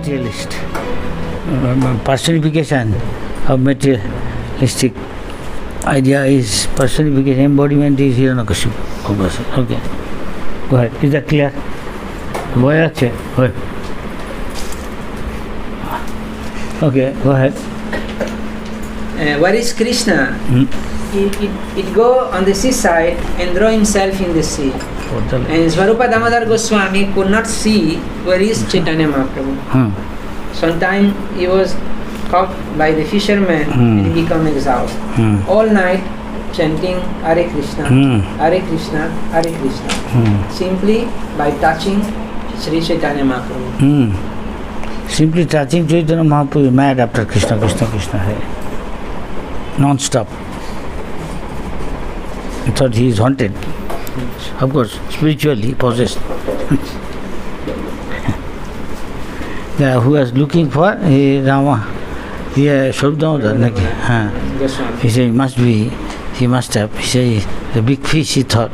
materialist. Personification of materialistic idea is personification, embodiment is Hiranyakashipu. Okay. Go ahead. Is that clear? Go ahead. Okay, go ahead. Where is Krishna? It go on the seaside and throw himself in the sea. And Svarupa Damodar Goswami could not see where is Chaitanya Mahaprabhu. Sometimes he was caught by the fishermen and he become exhausted. All night chanting Hare Krishna, Hare Krishna, Hare Krishna. Simply by touching Sri Chaitanya Mahaprabhu. Simply touching Chaitanya Mahaprabhu is mad after Krishna, Krishna, Krishna, Hare. Non-stop. I thought he is haunted. Of course, spiritually possessed. Who was looking for Rama? He said, he must have. He said, the big fish, he thought.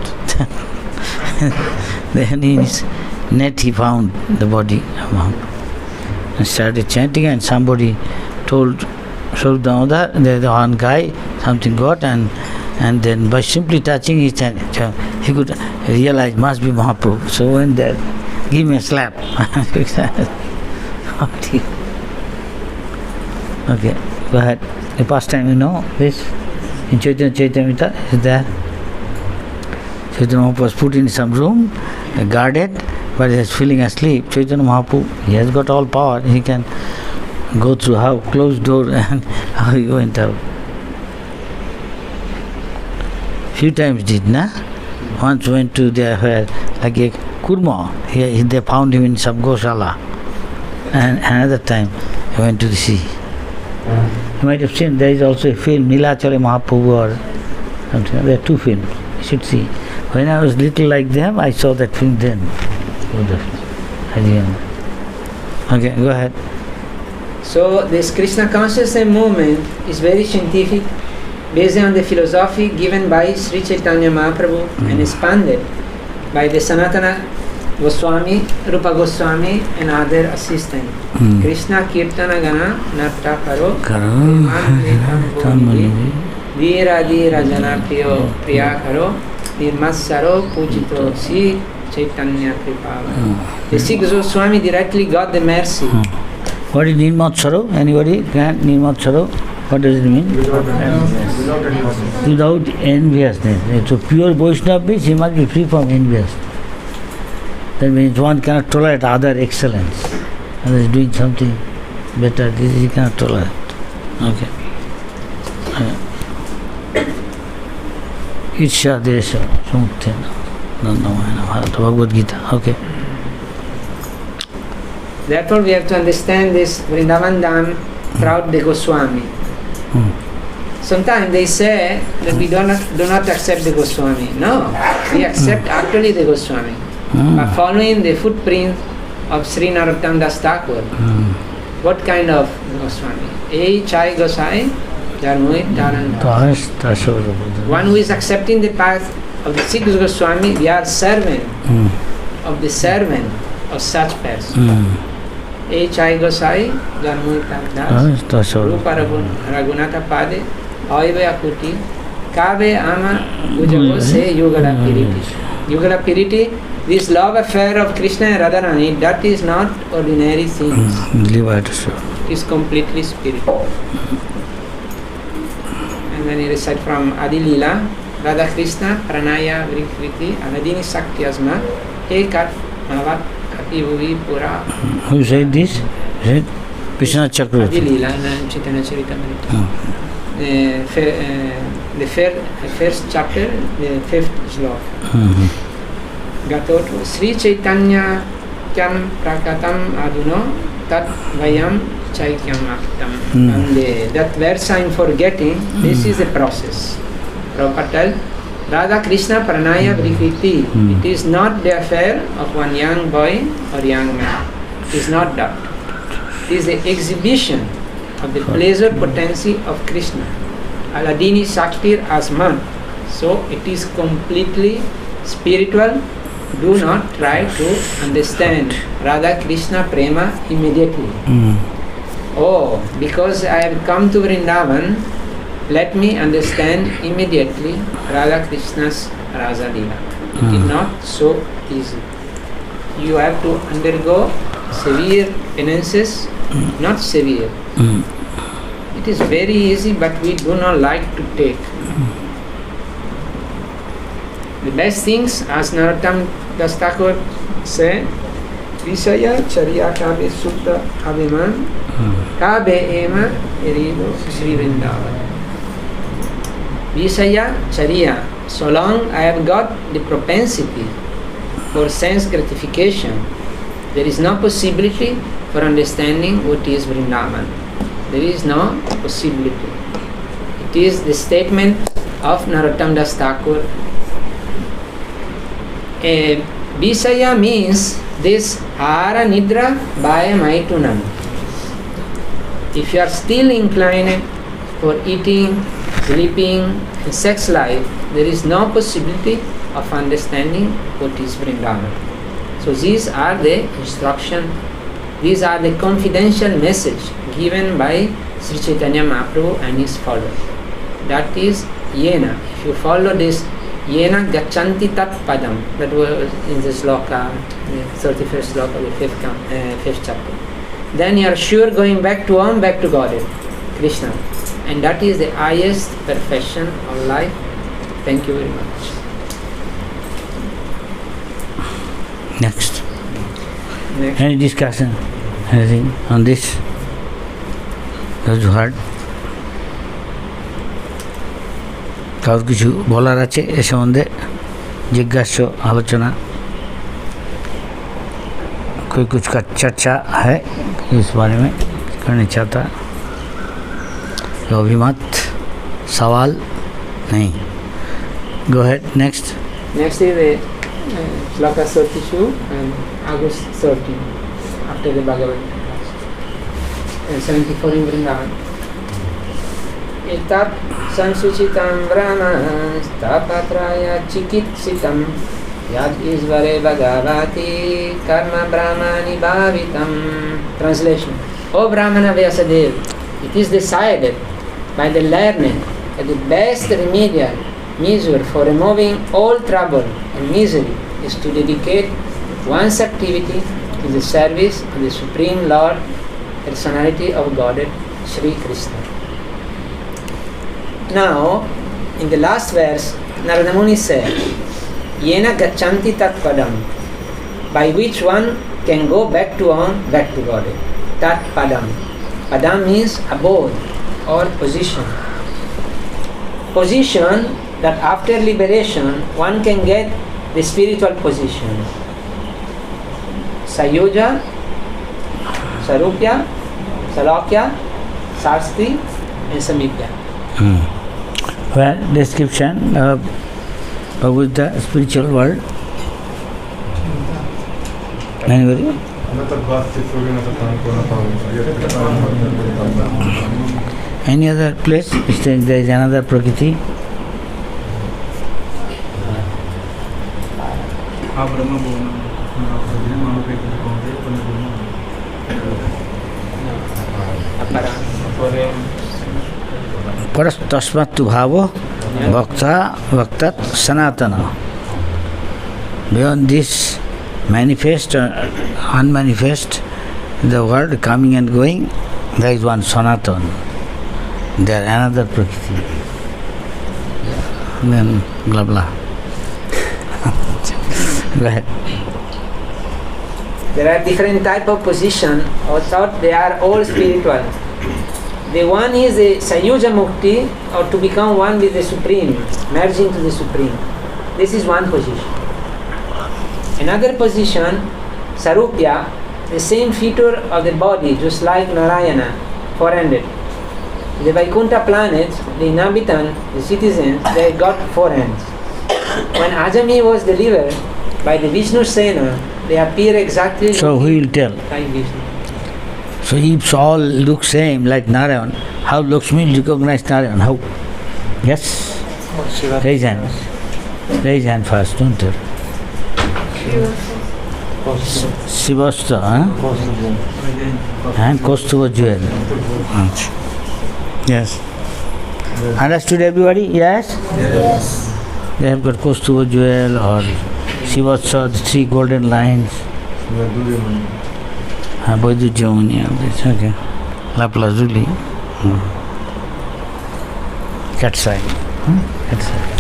Then in his net he found the body of Mahaprabhu. And started chanting, and somebody told Damodar, the one guy, something got, and then by simply touching his hand, he could realize must be Mahaprabhu. So when there, give me a slap. Okay, go ahead. The past time, you know this? In Chaitanya Charitamrita is there. Chaitanya Mahaprabhu was put in some room, guarded, but he is feeling asleep. Chaitanya Mahaprabhu, he has got all power. He can go through how closed door and how he went out. Few times did, na? Once went to there where, like a kurma, they found him in some goshala. And another time he went to the sea. You might have seen, there is also a film, Nilachale Mahaprabhu or something. There are two films, you should see. When I was little like them, I saw that film then. Okay, go ahead. So this Krishna consciousness movement is very scientific, based on the philosophy given by Sri Chaitanya Mahaprabhu and expanded by the Sanatana Goswami, Rupa Goswami and other assistants. Krishna Kirtana Gana Natta Karo Veera Dira Jana Priya Karo Nirmasaro Pujito Si Chaitanya Kripava. The Sikh Goswami directly got the mercy. What is Nirmatsaro? Anybody can? Nirmatsaro? What does it mean? Without enviousness. So pure Vaishnava means he must be free from enviousness. That means one cannot tolerate other excellence. Other is doing something better, this he cannot tolerate. Okay. Irsha Desha Samutena Nandamaya Bharata Bhagavad Gita. Okay. Therefore we have to understand this Vrindavan Dham throughout the Goswami. Sometimes they say that we do not accept the Goswami. No, we accept actually the Goswami. By following the footprint of Sri Narottam Das Thakur. What kind of Goswami? A Chai Gosai, Dharmoit Dharanta. One who is accepting the path of the Sikh Goswami, we are servant of the servant of such person. A Chai Gosai, Dharmoit Dharanta. Rupa Raghunatha Pade, Aive Akuti, Kabe Ama Ujabo Se Yugala Piriti. Yugala Piriti, this love affair of Krishna and Radharani, that is not ordinary things. It is completely spiritual. And then he recite from Adi Lila, Radha Krishna, Pranaya, Vrikriti, Anadini Sakti Asma, Ekat, Mavat, Kati Bhuvi, Pura. Who said this? Krishna Chakravarti. Adi Lila in Chaitanya Charitamrita. The first chapter, the fifth sloka. Gatotu Sri Chaitanya Kyam Prakatam Aduno Tat Vayam Chaikyam Aktam. And that verse I am forgetting, this is the process. Prabhupada tells Radha Krishna Pranaya Vrikriti. It is not the affair of one young boy or young man. It is not that. It is the exhibition of the pleasure potency of Krishna. Aladini Saktir Asman. So it is completely spiritual do not try to understand Radha Krishna Prema immediately. Oh, because I have come to Vrindaban, let me understand immediately Radha Krishna's Rasa Leela. It is not so easy. You have to undergo severe penances, not severe. It is very easy, but we do not like to take. The best things, as Narottam Das Thakur said, Visaya Charya Kabe Sutta Abhiman Kabe Ema Erido Sri Vrindavan. Visaya Charya, so long I have got the propensity for sense gratification, there is no possibility for understanding what is Vrindavan. There is no possibility. It is the statement of Narottam Das Thakur. Visaya means this Hara Nidra Bhaya Maitunam. If you are still inclined for eating, sleeping, and sex life, there is no possibility of understanding what is Vrindavan. So these are the instruction, these are the confidential message given by Sri Chaitanya Mahaprabhu and his followers. That is Yena. If you follow this Yena Gachanti Tat Padam, that was in the sloka, the 31st sloka of the 5th chapter, then you are sure going back to home, back to Godhead, Krishna. And that is the highest perfection of life. Thank you very much. Next. Any discussion, anything on this? Those who heard? কারোর কিছু বলার আছে এ সম্বন্ধে जिज्ञास्य आलोचना कोई कुछ का चर्चा है इस बारे में करना चाहता तो अभिमत सवाल नहीं go ahead next is the Sloka 32 and August 13 after the Bhagavad and 74 in Vrindavan. Itat sansuchitam brahma stapatraya chikitsitam yad isvare bhagavati karma brahmani bhavitam. Translation. O Brahmana Vyasadeva, it is decided by the learned that the best remedial measure for removing all trouble and misery is to dedicate one's activity to the service of the Supreme Lord, Personality of Godhead, Sri Krishna. Now, in the last verse, Narada Muni said, Yena Gachanti Tat Padam, by which one can go back to Godhead. Tat Padam. Padam means abode or position. Position that after liberation one can get the spiritual position. Sayuja, Sarupya, Salokya, Sasti and Samipya. Well, description with the spiritual world. Anybody? Any other place? There is another Prakriti. Parastasmattu bhavo vaktat sanatana. Beyond this manifest or unmanifest, the world coming and going, there is one Sanatan. There another Prakriti. Then blah blah. Go ahead. There are different type of position or thought, they are all spiritual. The one is a Sayuja Mukti, or to become one with the Supreme, merge into the Supreme. This is one position. Another position, Sarupya, the same feature of the body, just like Narayana, four-handed. The Vaikuntha planet, the inhabitants, the citizens, they got four hands. When Ajami was delivered by the Vishnu Sena, they appear exactly So who will tell? like Vishnu. So if all look same like Narayan, how Lakshmi will recognize Narayan? How? Yes? Raise hand. Raise hand first, don't tell. Sivasta, and Kostuva jewel. Yes. Understood everybody? Yes? Yes. They have got Kostuva jewel or Sivasta, the 3 golden lines. Boidu Jamuni, that's okay. Laplazuli. Cat's eye. Cat's eye.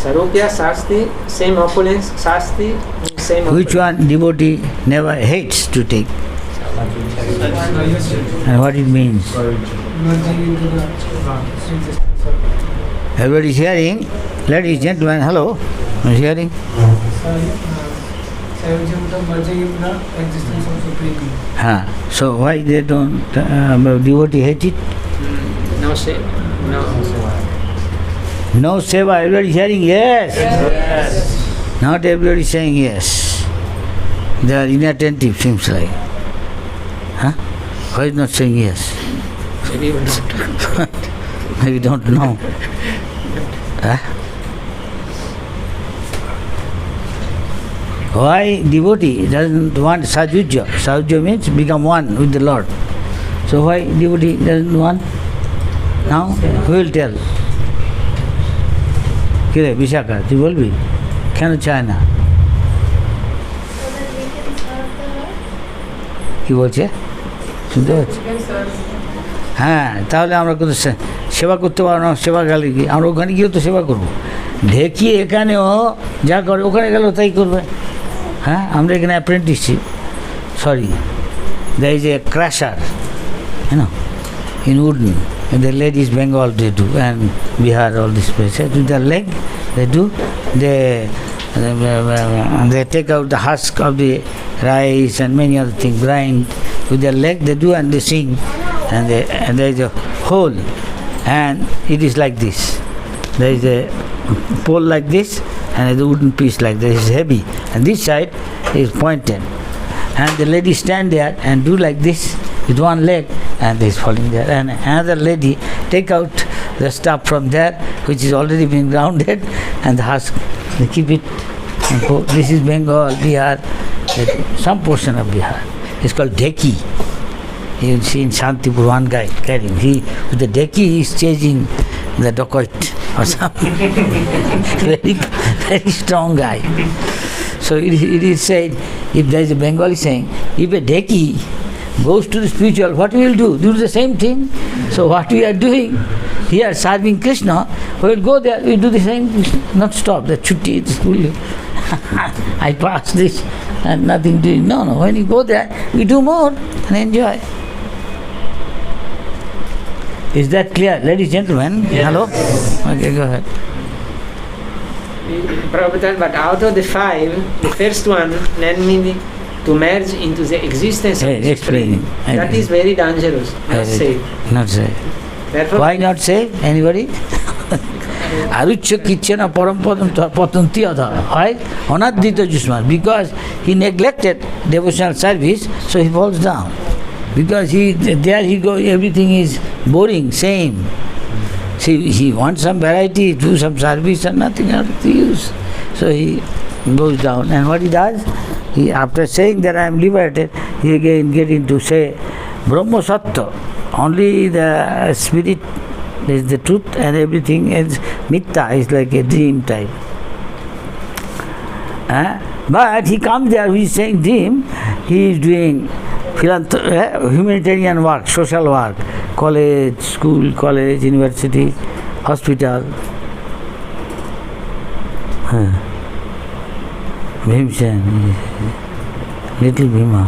Sarupya, Sasti, same opulence, Sasti, same Which opulence. one devotee never hates to take? And what it means? Everybody is hearing? Ladies, gentlemen, hello. Is hearing? So why they don't devotee hate it? No say, no. No seva, everybody is hearing yes? Yes. Not everybody is saying yes. They are inattentive, seems like. Huh? Why is not saying yes? Maybe you don't. Maybe don't know. Huh? Why devotee doesn't want sajuja? Sajuja means become one with the Lord. So why devotee doesn't want? Now, who will tell? Kire, Vishaka, তুই বলবি? কেন চায় না? কি বলছে? শুনতে পাচ্ছি? হ্যাঁ, তাহলে আমরা কিন্তু সেবা করতে পারবো না, সেবা গেলে কি? আমরা ওখানে গিয়েও তো সেবা করবো। ঢেকি এখানেও যা করে ওখানে গেলেও তাই করবে। হ্যাঁ, আমরা এখানে apprenticeship, sorry, there is a crusher, in wooden. And the ladies Bengal they do, and Bihar, all these places, with their leg they do, they take out the husk of the rice and many other things, grind with their leg they do, and they sing, and there is a hole, and it is like this. There is a pole like this, and a wooden piece like this, is heavy, and this side is pointed, and the ladies stand there and do like this with one leg, and they is falling there, and another lady take out the stuff from there which is already been grounded, and the husk they keep it and go. This is Bengal, Bihar, some portion of Bihar. It's called dheki. You will see in Shantipur one guy carrying, he with the dheki he is chasing the dacoit or something. very, very strong guy. So it is said, if there is a Bengali saying, if a dheki goes to the spiritual, what we will do? Do the same thing. So what we are doing here, serving Krishna, we will go there, we do the same, not stop, the chutti, I pass this and nothing doing. No, when you go there, we do more and enjoy. Is that clear, ladies and gentlemen? Yes. Hello? Okay, go ahead. Prabhupada, but out of the 5, the first one, meaning to merge into the existence of the explaining. That is very dangerous, not safe. Not safe. Therefore, why not safe? Anybody? Arucha kichena parampadam patanti adha. Why? Anadita Jusman. Because he neglected devotional service, so he falls down. Because there he goes, everything is boring, same. See, he wants some variety, do some service and nothing else to use. So he goes down. And what he does? He, after saying that I am liberated, he again get into say Brahma Sattva. Only the spirit is the truth, and everything is mitta, is like a dream type. But he comes there, he is saying dream, he is doing humanitarian work, social work, college, school, college, university, hospital. Bhimsen, little Bhima.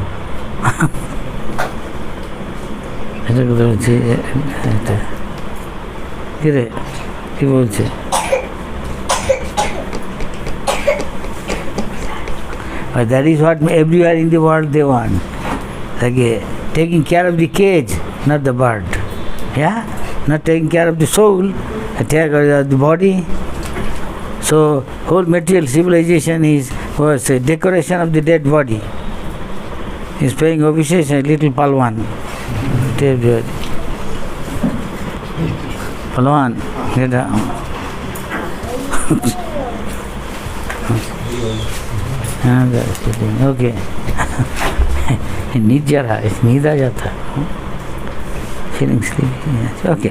এটা কথা বলছি, কিরে কি বলছে? But that is what everywhere in the world they want. Like taking care of the cage, not the bird. Yeah? Not taking care of the soul, take care of the body. So whole material civilization was a decoration of the dead body. Is paying obeisances a little palwan. Palwan, get down. Okay नींद जा रहा है, नींद आ जाता है, feeling sleepy. Okay,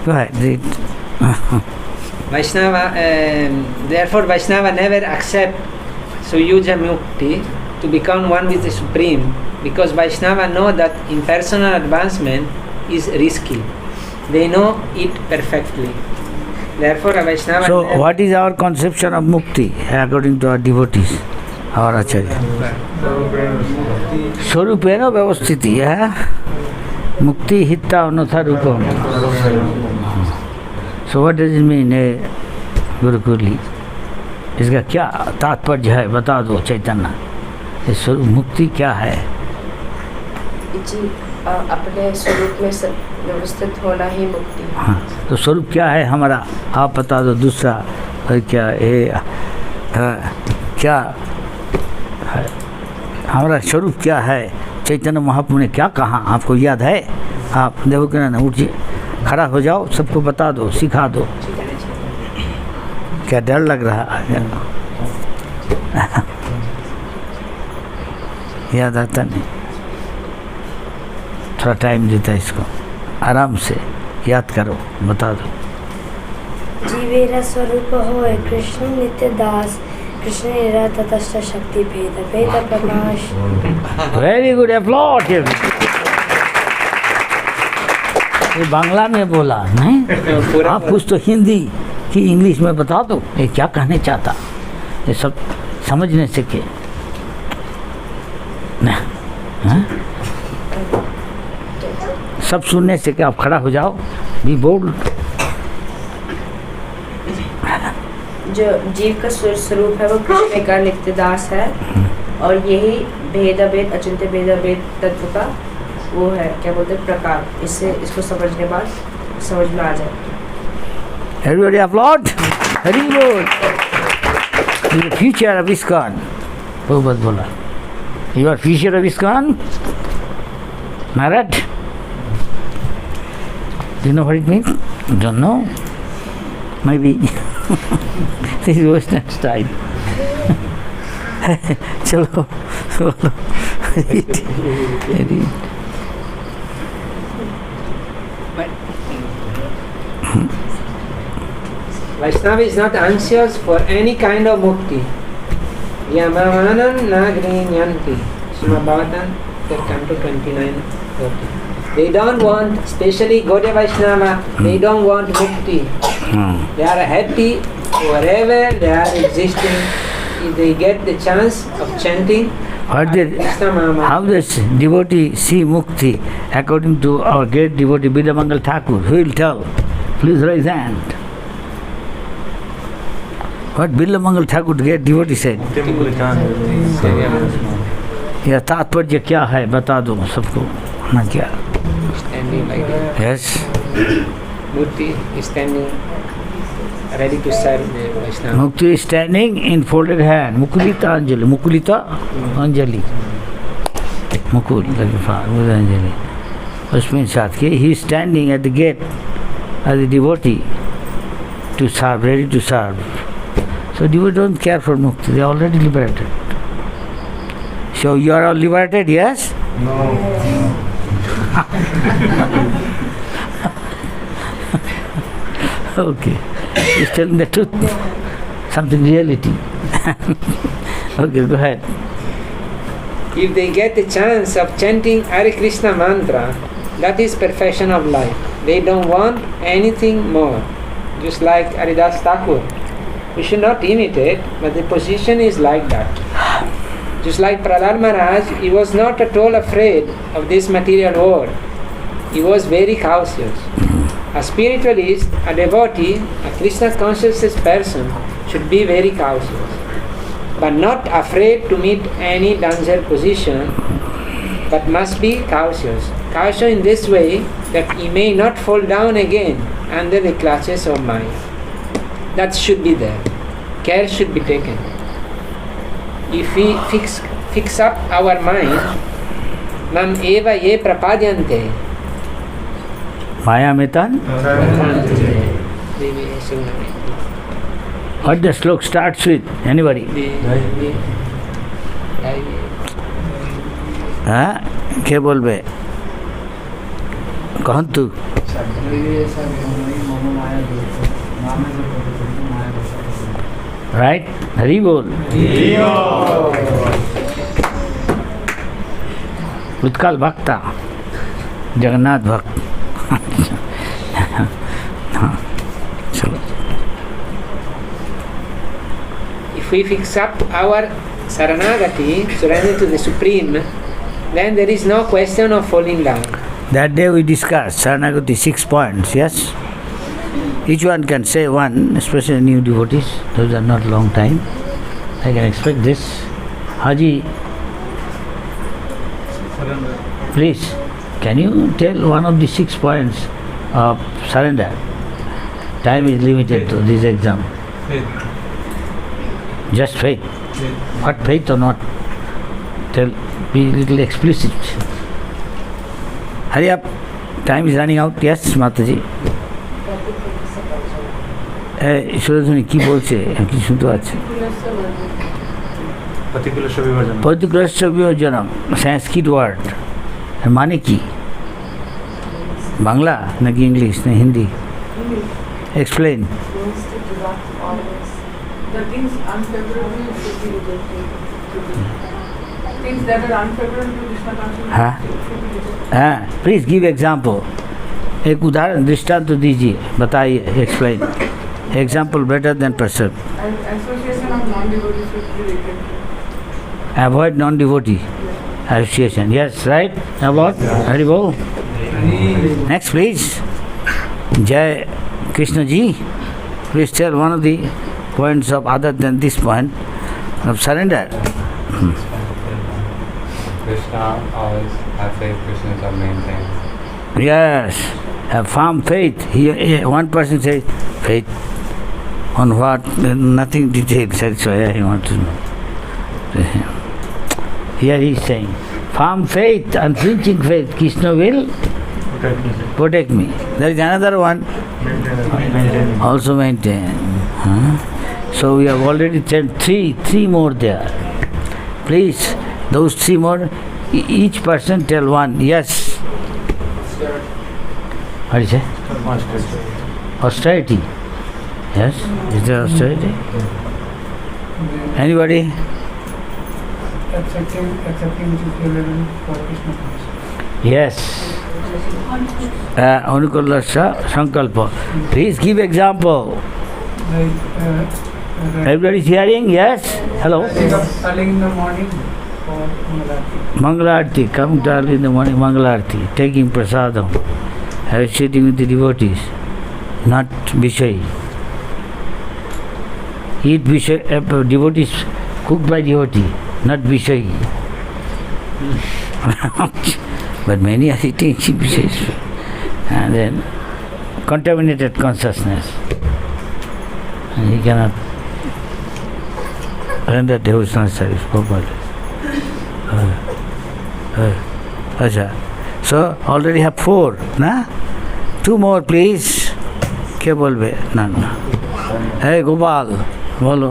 go ahead, read. Vaishnava, therefore Vaishnava never accept Suyuja Mukti to become one with the Supreme, because Vaishnava know that impersonal advancement is risky. They know it perfectly. Therefore a Vaishnava... So what is our conception of mukti according to our devotees, our Acharya? Swarupena vyavasthiti, mukti hitta anatha rupam. So what does it mean, Gurukuli? इसका क्या तात्पर्य है, बता दो चैतन्य. स्वरूप मुक्ति क्या है? अपने स्वरूप में व्यवस्थित होना ही मुक्ति. हाँ, तो स्वरूप क्या है हमारा, आप बता दो. दूसरा क्या है, क्या है हमारा स्वरूप, क्या है? चैतन्य महाप्रभु ने क्या कहा, आपको याद है? आप देखो कि ना, उठिए, खड़ा हो जाओ, सबको बता दो, सिखा दो. क्या डर लग रहा है? याद आता नहीं, थोड़ा टाइम देता है इसको, आराम से याद करो, बता दो. जीवेरा स्वरूप होय कृष्ण नित्य दास, कृष्ण निरा तटस्थ शक्ति भेद भेद प्रकाश. Very good, अप्लॉड. ये बांग्ला में बोला नहीं, आप कुछ तो हिंदी कि इंग्लिश में बता दो, ये क्या कहने चाहता, ये सब समझने से के ना, सब सुनने से कि आप खड़ा हो जाओ, बी बोल्ड. जो जीव का स्वरूप है वो कृष्ण का नित्य दास है, और यही भेद भेद अचिंत्य भेद भेद तत्व का वो है, क्या बोलते हैं, प्रकार. इससे इसको समझने बाद समझ में आ जाए. Everybody applaud. Very good. The future of ISKCON. बहुत बोला. You are future of ISKCON. Married. Do you know what it means? Don't know. Maybe. This is Western style. चलो, बोलो. Vaishnava is not anxious for any kind of mukti. Yamavanam nagrinyanti. Srimad Bhagavatam, Canto 29:40. They don't want, especially Gaudiya Vaishnava, they don't want mukti. They are happy wherever they are existing. If they get the chance of chanting, how does devotee see mukti according to our great devotee Vrindaban Thakur? Who will tell? Please raise hand. What Billamangal Thakur, great devotee, said? यह तात्पर्य क्या है, बता दो सबको ना. क्या? Standing like that. Yes. Mukti is standing ready to serve the Vaishnava. Mukti is standing in folded hand. Mukulita Anjali. Mukulita Anjali. Mukul, like a flower, with Anjali. Which means he is standing at the gate as a devotee to serve, ready to serve. So devotees don't care for mukti, they are already liberated. So you are all liberated, yes? No. Okay. He's telling the truth, something reality. Okay, go ahead. If they get the chance of chanting Hare Krishna mantra, that is perfection of life. They don't want anything more. Just like Haridas Thakur. We should not imitate, but the position is like that. Just like Prahlad Maharaj, he was not at all afraid of this material world. He was very cautious. A spiritualist, a devotee, a Krishna consciousness person should be very cautious, but not afraid to meet any danger position, but must be cautious. Cautious in this way that he may not fall down again under the clutches of mind. That should be there. Care should be taken. If we fix up our mind, mam eva ye prapadyante. Maya Metan? What the slok starts with? Anybody? হ্যাঁ কে বলবে কহন তু right Hari বল उत्कल भक्ता जगन्नाथ भक्त हाँ चलो If we fix up our Saranagati, surrender to the Supreme, then there is no question of falling down. That day we discussed Saranagati 6 points, yes? Each one can say one, especially new devotees. Those are not long time. I can expect this. Haji, please, can you tell one of the 6 points of surrender? Time is limited to this exam. Faith. Just faith. What faith or not? Tell, be little explicit. Hurry up. Time is running out. Yes, Mataji. সুরধনী কি বলছে কি শুনতে পাচ্ছি প্রতিকুলস্য বিবর্জনম সংস্কৃত word মানে কি বাংলা নাকি English না Hindi explain The things unfavorable should be rejected. Things that are unfavorable to Krishna consciousness हाँ should be rejected. हाँ प्लीज गिव एग्जाम्पल एक उदाहरण दृष्टांत तो दीजिए बताइए explain example better than person Association of non-devotees should be rejected. Avoid non devotee association yes right about Hari बोल next please जय Krishna ji please tell one of the points of other than this point of surrender. Krishna always have faith. Krishna is our main thing. Yes, have firm faith. One person says faith on what? Nothing detailed. That's why I want to know. Here he is saying firm faith, unflinching faith. Krishna will protect me. There is another one. Also maintain. Huh? So we have already said three more there. Please, those 3 more, each person tell one. Yes. What is it? Austerity. Yes. Is there austerity? Anybody? Accepting which is relevant for Krishna consciousness. Yes. Anukulasya Sankalpa. Please give example. Like Everybody is hearing? Yes? Hello? early in the morning for Mangalarti. Mangalarti. Come to early in the morning, Mangalarti. Taking prasadam. Associating with the devotees. Not Vishay. Eat Vishay, devotees cooked by devotee, not Vishay. But many are eating Vishay. And then contaminated consciousness. And he cannot render devotional service properly. So already have 4, na? 2 more please. क्या बोलबे? ना हे गोपाल बोलो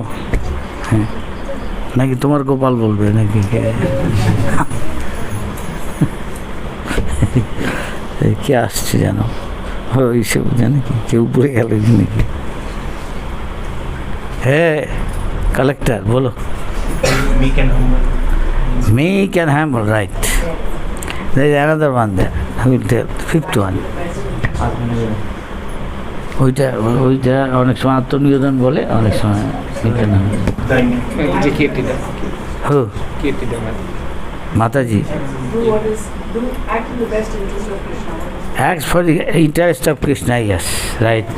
নাকি তোমার গোপাল বলবে নাকি কে আসছে জানো ওইসব জানে কি কেউ উপরে গেল নাকি হে collector, bolo. Meek and humble, right. There is another one there. I will tell. 5th one. ওইটা অনেক সময় আত্মনিবেদন বলে, অনেক সময় মাতাজি act in the best interest of Krishna. Acts for the interest of Krishna, yes, right.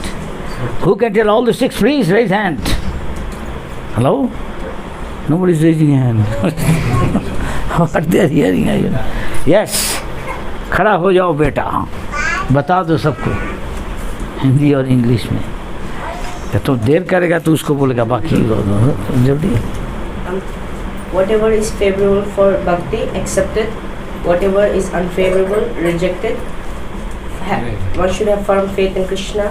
Who can tell all the 6? Please raise hand. Hello? Nobody is raising hand. What they are hearing? Yes. खड़ा हो जाओ बेटा, बता दो सबको हिंदी और English में. तो देर करेगा तो उसको बोलेगा बाकी जल्दी. Whatever is favorable for bhakti, accepted. Whatever is unfavorable, rejected. One should have firm faith in Krishna.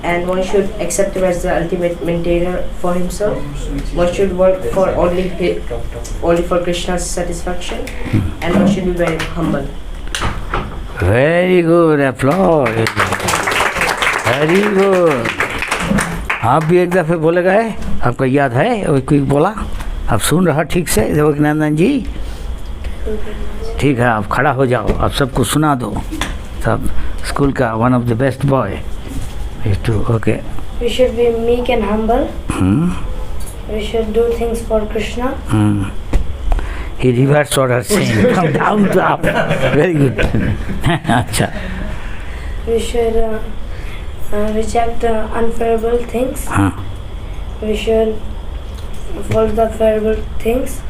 and one should accept him as the ultimate maintainer for himself. One should work for only for Krishna's satisfaction, and one should be very humble. Very good, applause. Very good. आप भी एक दफ़े बोले गए, आपको याद है वो कोई बोला, आप सुन रहा ठीक से देवकीनंदन जी? ठीक है, आप खड़ा हो जाओ, आप सबको सुना दो. सब स्कूल का one of the best boy is to okay. We should be meek and humble. We should do things for Krishna. He reversed what I was saying. Come down to up. Very good. Acha. We should reject unfavorable things. We should follow the favorable things.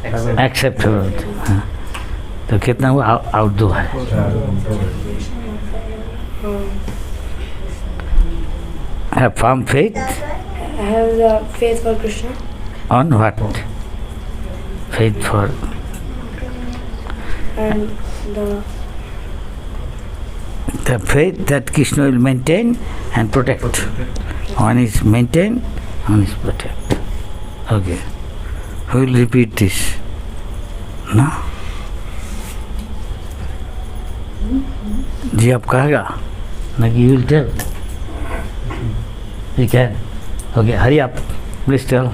Acceptable. तो कितना हुआ out दो है? Have firm faith. Have the faith for Krishna. On what? Faith for. And the faith that Krishna will maintain and protect. One is maintain, one is protect. Okay. Who will repeat this? No? जी आप कहेगा ना कि you will tell. You can. Okay, hurry up. Please tell.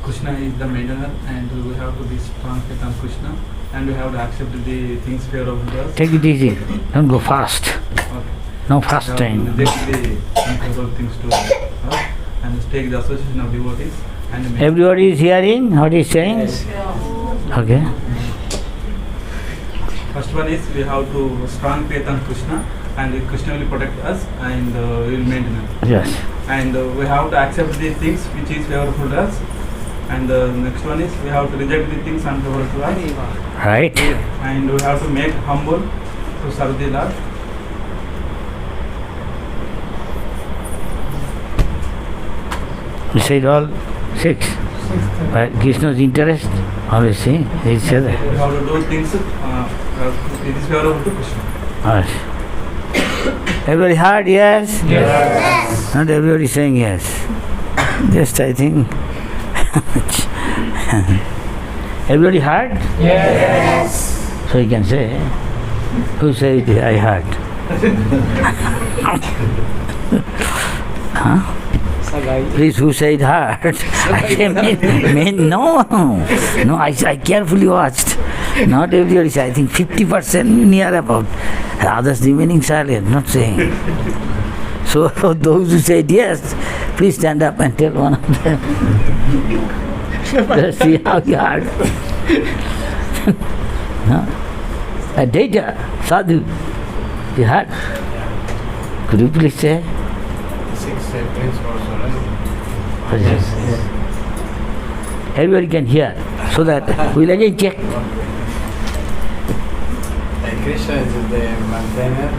Krishna is the maintainer, and we have to be strong faith on Krishna, and we have to accept the things favorable to us. Take it easy. Don't go fast. Okay. No fast train. Reject the unfavorable things to us, and take the association of devotees. And Everybody is hearing what he is saying? Yes. Okay. First one is we have to strong faith on Krishna, and Krishna will protect us, and will maintain us. Yes. And we have to accept the things which is favorable to us. And the next one is we have to reject the things unfavorable to us. Right. And we have to make humble to serve the Lord. You said all six. But Krishna's interest, always see, he said that. We have to do things, it is favorable to Krishna. Yes. Everybody heard yes? Yes. Not everybody saying yes. Just I think. Everybody heard? Yes. So you can say, who said I heard? Huh? Please, who said heard? I say, no. No, I carefully watched. Not everybody said, I think 50% near about. Others remaining silent, not saying. So those who said yes, please stand up and tell one of them. Let's see how you heard. No? A data, sadhu, you heard? Could you please say? 6 principles already. Yes. Everybody can hear, so that we'll again check. Krishna is the maintainer,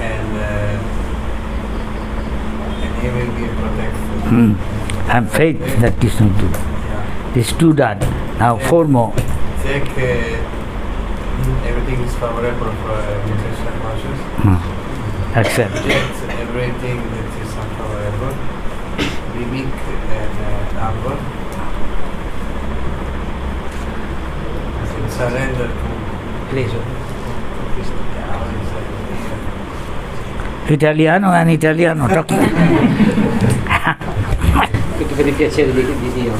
and he will be protected. And faith that Krishna will do. These two done. Now 4 more. Check everything is favorable for Krishna conscious. Accept. Reject everything that is unfavorable. Be meek and humble. Surrender to Italiano and Italiano talking. Per il piacere di Dio.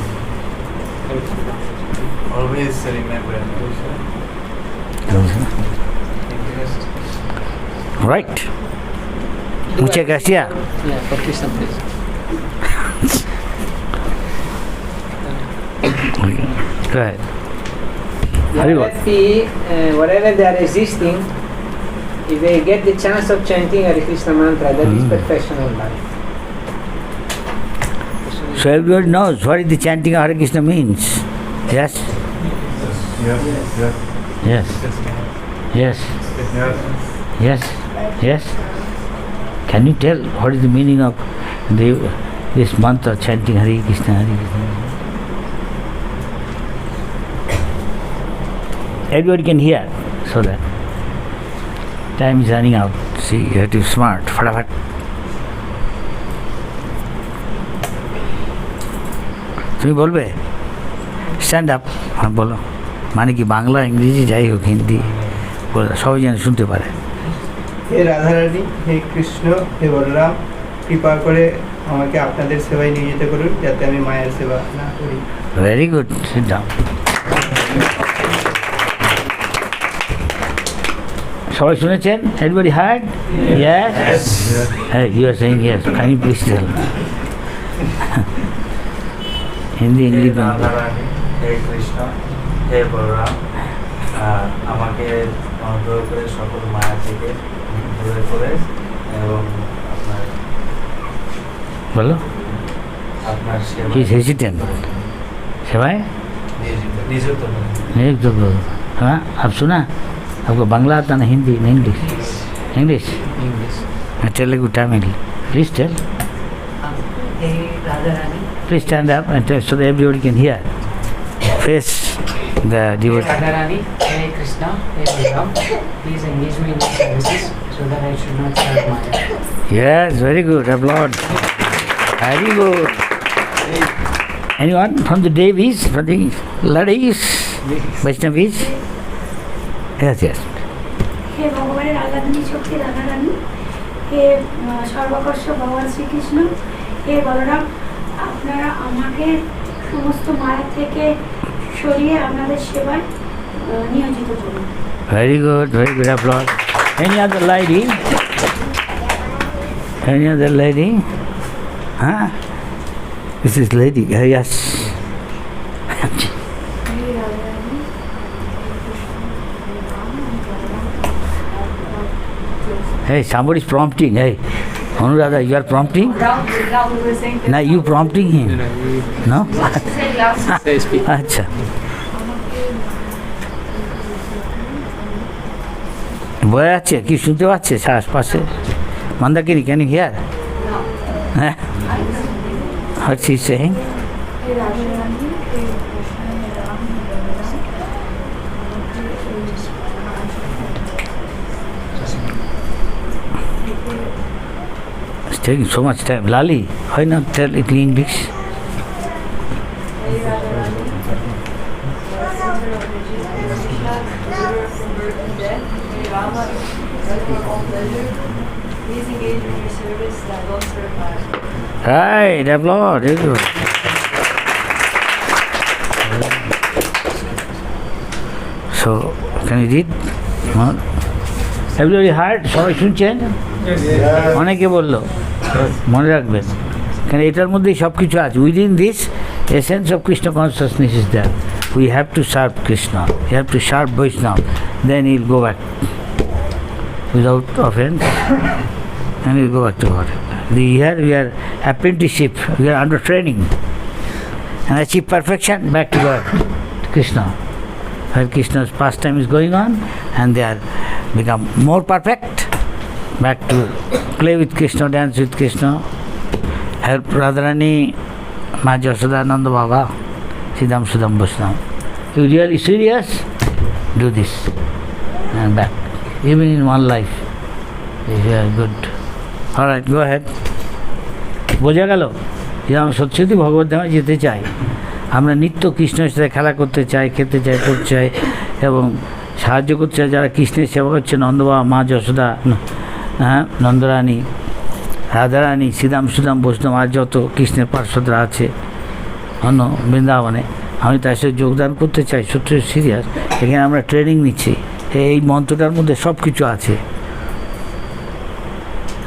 Always remember Krishna. Right. Muchas gracias. Yeah, for Krishna, please. Go ahead. Whatever they are resisting, if they get the chance of chanting Hare Krishna mantra, that is perfection of life. So everybody knows what the chanting of Hare Krishna means. Yes? Yes. Yes. Yes. Yes. Can you tell what is the meaning of this mantra chanting Hare Krishna, Hare Krishna? Everybody can hear, so that time is running out. See, you have to be smart. Fatapat. তুমি বলবে? Stand up, হ্যাঁ বলো। মানে কি বাংলা, ইংরেজি, যাই হোক, হিন্দি, সবাই যেন শুনতে পারে। হে রাধারানী, হে কৃষ্ণ, হে বলরাম, কৃপা করে আমাকে আপনাদের সেবায় নিয়োজিত করুন যাতে আমি মায়ের সেবা না করি। Very good, sit down. সবাই শুনেছেন? Everybody heard? ইয়েস। হ্যাঁ, you are saying yes. Can you please tell? Hindi, English, Radharani, হে কৃষ্ণ, হে বলরাম, আমাকে অনুগ্রহ করে সকল মায়া থেকে দূরে করে এবং বলো। আপনার হি ইজ হেজিটেন্ট। সেবায় नियुक्त नियुक्त करो। हाँ, आप सुना? आपको बांग्ला आता ना, हिंदी ना English? English, Telugu, Tamil? Please tell. Please stand up and tell so that everybody can hear. Face the devotee. Radharani, Hare Krishna, Hare Balaram, please engage me in your services so that I should not serve Maya. Yes, very good. Applaud. Very good. Anyone from the Devis, from the ladies, Vaishnavis? Yes, yes. হে ভগবানের আরাধনী শক্তি রাধারানী, হে সর্বকর্ষ ভগবান শ্রীকৃষ্ণ, হে বলরাম, আপনারা আমাকে সমস্ত মায়া থেকে সরিয়ে আপনাদের সেবায় নিয়োজিত করুন। Very good, very good. Applaud. Any other lady? Any other lady? Huh? This is lady. Yes. Hey, somebody's prompting. Hey, Anuradha, you are prompting? No, you prompting him. No? Acha. বয়ে আছে কি শুনতে পাচ্ছে আশপাশে? Mandakini, can you hear? হ্যাঁ, what she is saying? It's taking so much time. Lali, why not tell it in English? Right, applaud. Very good. So, can you read? Huh? Everybody heard? সবাই শুনছেন? অনেকে বললো, মনে রাখবেন, কারণ এটার মধ্যেই সব কিছু আছে। Within this essence of Krishna consciousness is that we have to serve Krishna, we have to serve Vaishnava, then he'll go back without offense and we'll go back to God. Here we are apprenticeship, we are under training and achieve perfection, back to God, to Krishna. Where Krishna's pastime is going on and they are become more perfect, back to play with Krishna, dance with Krishna, help Radharani, Ma Jasoda, Nanda Baba, Siddham Sudham Vaishnava. You really serious? Do this and back. Even in one life, if you are good. All right, go ahead. বোঝা গেল যে আমরা সত্যি ভগবত ধামে যেতে চাই, আমরা নিত্য কৃষ্ণের সাথে খেলা করতে চাই, খেতে চাই, করতে চাই এবং সাহায্য করতে চাই যারা কৃষ্ণের সেবা করছে, নন্দবাবা, মা যশোদা, হ্যাঁ, নন্দরানী, রাধারানী, শ্রীদাম সুদাম বৈষ্ণব, আর যত কৃষ্ণের পার্শ্বদরা আছে অন্য বৃন্দাবনে, আমি তার সাথে যোগদান করতে চাই। সত্যি সিরিয়াস, এখানে আমরা ট্রেনিং নিচ্ছি। এই মন্ত্রটার মধ্যে সব কিছু আছে।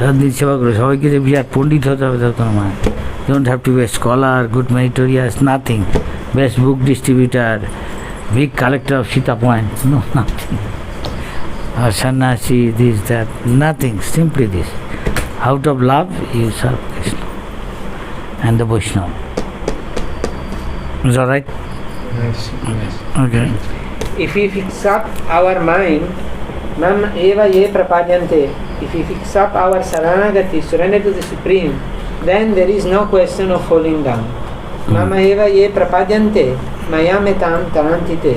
রাজনীতি সেবা করে সবাইকে যে বিরাট পণ্ডিত হতে হবে তার কোনো মানে, don't have to be a scholar, good meritorious, nothing, best book distributor, big collector of Sita point, no, nothing, আর sannyasi, this that, nothing, simply this, out of love you serve Krishna and the Vaishnava. Is that right? Yes. Okay. If we fix up our mind, mam eva ye prapadyante, if we fix up our saranagati, surrender to the Supreme, then there is no question of falling down. Mama eva ye prapadyante, mayametam tarantite.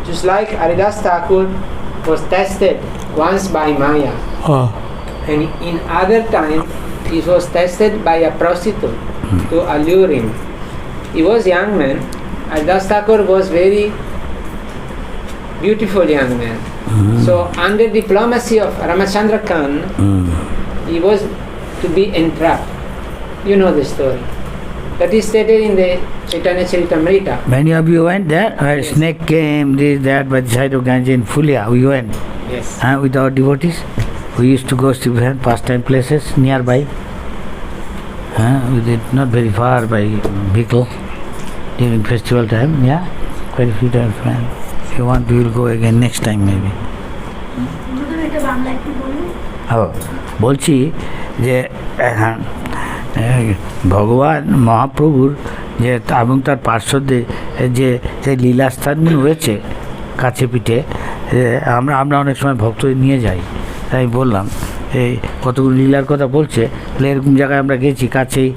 Just like Haridas Thakur was tested once by Maya, and in other time he was tested by a prostitute to allure him. he was young man. Das Thakur was very beautiful young man. So under diplomacy of Ramachandra Khan, he was to be entrapped. You know the story. That is stated in the Chaitanya Charitamrita. Many of you went there, where Yes. snake came, this, that, by the side of Ganges in Fulia, we went. Yes. With our devotees. We used to go to different pastime places nearby. We did not very far by vehicle during festival time. Yeah, quite a few times. Man. If you want, we will go again next time maybe. বলছি যে ভগবান মহাপ্রভুর যে এবং তার পার্শ্বদের যে যে লীলাস্থানগুলো রয়েছে কাছে পিঠে আমরা অনেক সময় ভক্তদের নিয়ে যাই। তাই বললাম এই কতগুলো লীলার কথা বলছে, এরকম জায়গায় আমরা গেছি কাছেই,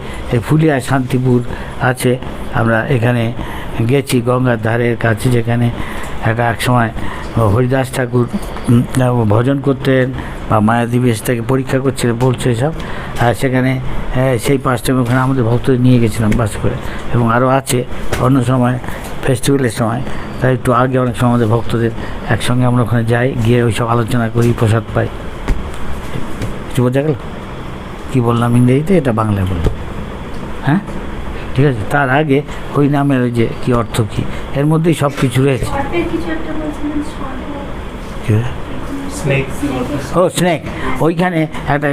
ফুলিয়া শান্তিপুর আছে, আমরা এখানে গেছি গঙ্গার ধারের কাছে, যেখানে এক সময় হরিদাস ঠাকুর ভজন করতেন বা মায়াদেবী থেকে পরীক্ষা করছিলেন বলছে সব, আর সেখানে সেই পাঁচটা ওখানে আমাদের ভক্তদের নিয়ে গেছিলাম বাস করে, এবং আরও আছে অন্য সময় ফেস্টিভ্যালের সময়। তাই একটু আগে অনেক সময় আমাদের ভক্তদের একসঙ্গে আমরা ওখানে যাই, গিয়ে ওই সব আলোচনা করি, প্রসাদ পাই। কিছু বোঝা গেল কী বললাম ইংরেজিতে, এটা বাংলায় বললাম, হ্যাঁ ঠিক আছে। তার আগে ওই নামের ওই যে কী অর্থ কী, এর মধ্যেই সব কিছু রয়েছে। ও স্নেক, ওইখানে একটা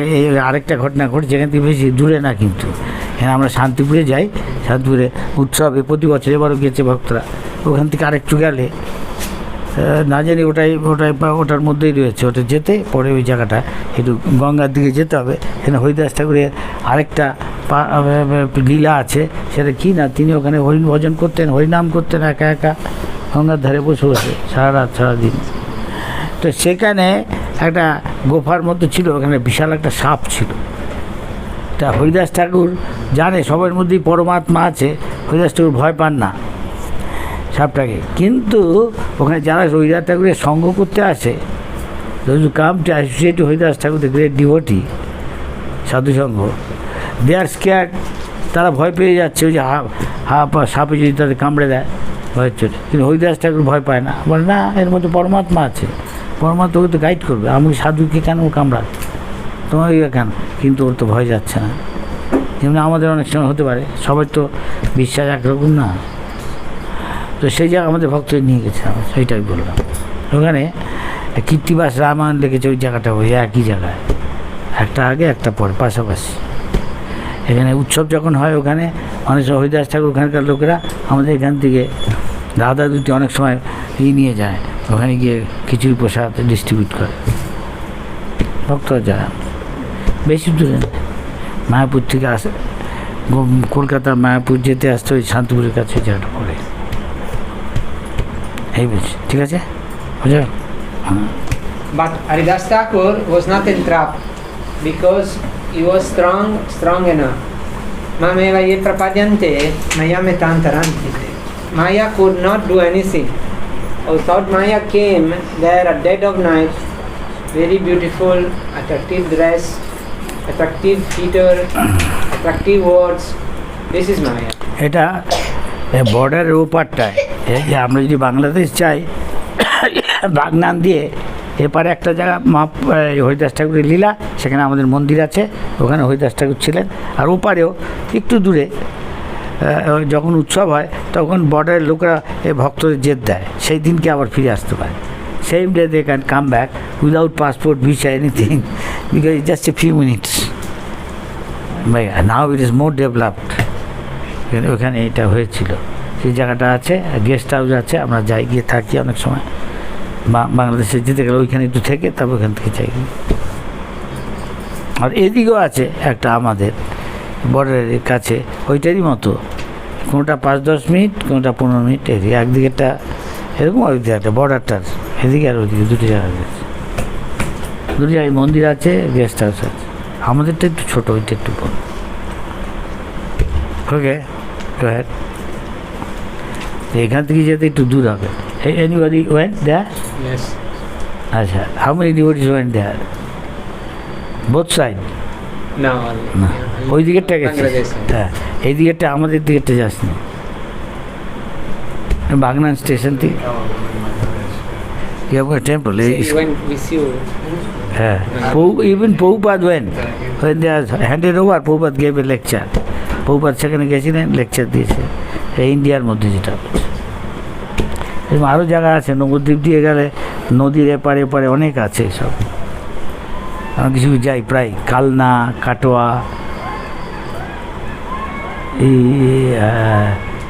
আরেকটা ঘটনা ঘটেছে, এখান থেকে বেশি দূরে না, কিন্তু এখানে আমরা শান্তিপুরে যাই, শান্তিপুরে উৎসবে প্রতি বছর, এবারও গেছে ভক্তরা, ওখান থেকে আরেকটু গেলে না জানি ওটার মধ্যেই রয়েছে, ওটা যেতে পরে ওই জায়গাটা একটু গঙ্গার দিকে যেতে হবে। এখানে হরিদাস ঠাকুরের আরেকটা লীলা আছে, সেটা কি না, তিনি ওখানে হরিণ ভজন করতেন, হরিনাম করতেন একা একা গঙ্গার ধারে বসে বসে সারা রাত সারাদিন। তো সেখানে একটা গোফার মতো ছিল, ওখানে বিশাল একটা সাপ ছিল। তা হরিদাস ঠাকুর জানে সবার মধ্যেই পরমাত্মা আছে, হরিদাস ঠাকুর ভয় পান না সাপটাকে, কিন্তু ওখানে যারা হরিদাস ঠাকুরের সঙ্গ করতে আসে, those who come to associate to Haridas Thakur, the great devotee, সাধুসঙ্গ, they are scared, তারা ভয় পেয়ে যাচ্ছে, ওই যে সাপে যদি তাদের কামড়ে দেয় ভয়ের চোটে, কিন্তু হরিদাস ঠাকুর ভয় পায় না, বলে না এর মধ্যে পরমাত্মা আছে, পরমাত্মা ওকে তো গাইড করবে, আমি সাধুকে কেন কামড়া তোমার কেন, কিন্তু ওর তো ভয় যাচ্ছে না। যেমন আমাদের অনেক সময় হতে পারে, সবাই তো বিশ্বাস একরকম না, তো সেই জায়গা আমাদের ভক্তদের নিয়ে গেছে, সেইটাই বললাম। ওখানে কীর্তিবাস রামায়ণ লিখেছে, ওই জায়গাটা ওই একই জায়গায়, একটা আগে একটা পরে পাশাপাশি। এখানে উৎসব যখন হয় ওখানে অনেক সময় হরিদাস ঠাকুর ওখানকার লোকেরা আমাদের এখান থেকে রাধা দুটি অনেক সময় নিয়ে যায়, ওখানে গিয়ে খিচুড়ি প্রসাদ ডিস্ট্রিবিউট করে, ভক্তরা যায়। বেশি দূরে মায়াপুর থেকে আসে, কলকাতার মায়াপুর যেতে আসতে ওই শান্তিপুরের কাছে জায়গাটা পড়ে, এই বলছি, ঠিক আছে বুঝা। But Haridas Thakur was not entrapped because he was strong enough. Mameva ye prapadyante mayame tantarantite. Maya could not do anything. Without Maya came there at dead of night, very beautiful, attractive dress, attractive feature, attractive words. This is Maya. এটা বর্ডারের ওপারটায়, যে আমরা যদি বাংলাদেশ চাই, বাগনান দিয়ে এপারে একটা জায়গা হরিদাস ঠাকুরের লীলা, সেখানে আমাদের মন্দির আছে, ওখানে হরিদাস ঠাকুর ছিলেন। আর ওপারেও একটু দূরে যখন উৎসব হয় তখন বর্ডারের লোকেরা এই ভক্তদের জেদ দেয়, সেই দিনকে আবার ফিরে আসতে পারে। Same day they can come back without passport, visa, anything, because it just a few minutes. Now it is more developed. ওখানে এটা হয়েছিল, সেই জায়গাটা আছে, গেস্ট হাউস আছে, আমরা যাই, গিয়ে থাকি অনেক সময়। বাংলাদেশে যেতে গেলে ওইখানে একটু থেকে তারপর ওখান থেকে যাই। আর এদিকেও আছে একটা আমাদের বর্ডারের কাছে, ওইটারই মতো, কোনোটা 5-10 মিনিট, কোনোটা 15 মিনিট, এদিকে একদিকেটা এরকম, ওইদিকে একটা বর্ডারটার এদিকে আর ওইদিকে দুটো জায়গা আছে, দুটো জায়গায় মন্দির আছে, গেস্ট হাউস আছে। আমাদেরটা একটু ছোটো, ওইটা একটু বড়। ওকে, এখান থেকে যেতে একটু দূর হবে। Anybody went there? Yes. আচ্ছা, how many devotees went there? Both side? No. ওই দিকেরটা গেছে, Bangladesh. হ্যাঁ, এই দিকেরটা আমাদের দিকেরটা যাসনি। Bagnan station thing. You have a temple. So he went with you. Even Prabhupada went. When they are handed over, Prabhupada gave a lecture. Prabhupada সেখানে গেছিলেন, lecture দিয়েছে ইন্ডিয়ার মধ্যে যেটা হচ্ছে। এবং আরও জায়গা আছে, নবদ্বীপ দিয়ে গেলে নদীর এপারে এপারে অনেক আছে সব। আমরা কিছু যাই প্রায় কালনা, কাটোয়া, এই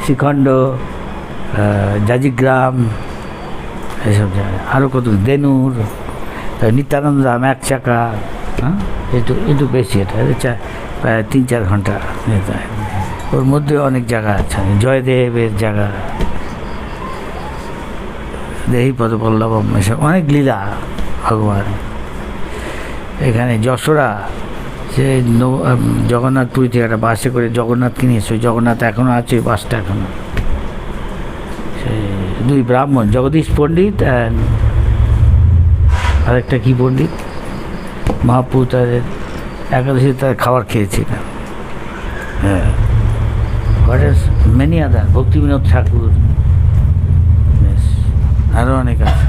শিখণ্ড, জাজিগ্রাম, এসব জায়গায় আরও কত দেনুর, নিত্যানন্দ ধাম, এক চাকা, হ্যাঁ একটু বেশি, এটা প্রায় 3-4 ঘন্টা যেতে হয়। ওর মধ্যে অনেক জায়গা আছে, জয়দেবের জায়গা, দেহি পদপল্লবম, এসব অনেক লীলা ভগবান। এখানে যশোরা, সে জগন্নাথপুরী থেকে একটা বাসে করে জগন্নাথকে নিয়েছে, ওই জগন্নাথ এখনও আছে, ওই বাসটা এখনও। সে 2 ব্রাহ্মণ, জগদীশ পণ্ডিত আরেকটা কী পণ্ডিত, মহাপ্রভু তাদের একাদশী তাদের খাবার খেয়েছিলেন। হ্যাঁ, what is many other, Bhaktivinoda Thakur, আরও অনেক আছে।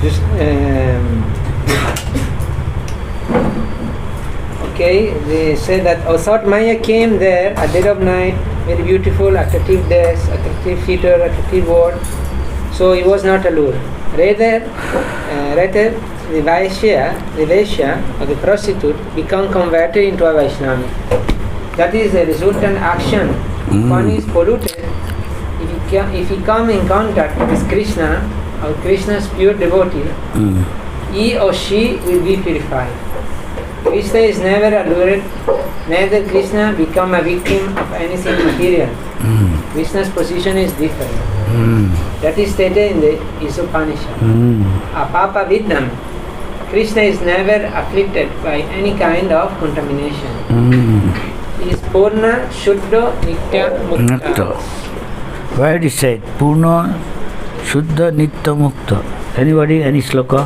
Just, okay, they say that Asat Maya came there at dead of night, very beautiful, attractive dress, attractive feature, attractive word. So he was not a lure. Rather, the Vaishya or the prostitute become converted into a Vaishnava. That is the resultant action. One is polluted. If he come in contact with Krishna or Krishna's pure devotee, he or she will be purified. Krishna is never allured, neither Krishna become a victim of anything material. Krishna's position is different. That is stated in the Isopanishad. Apapa Vidnam. Krishna is never afflicted by any kind of contamination. He is Purna, Shuddha, Nitya, Mukta. Where it is said, Purna, Shuddha, Nitya, Mukta. Anybody, any sloka?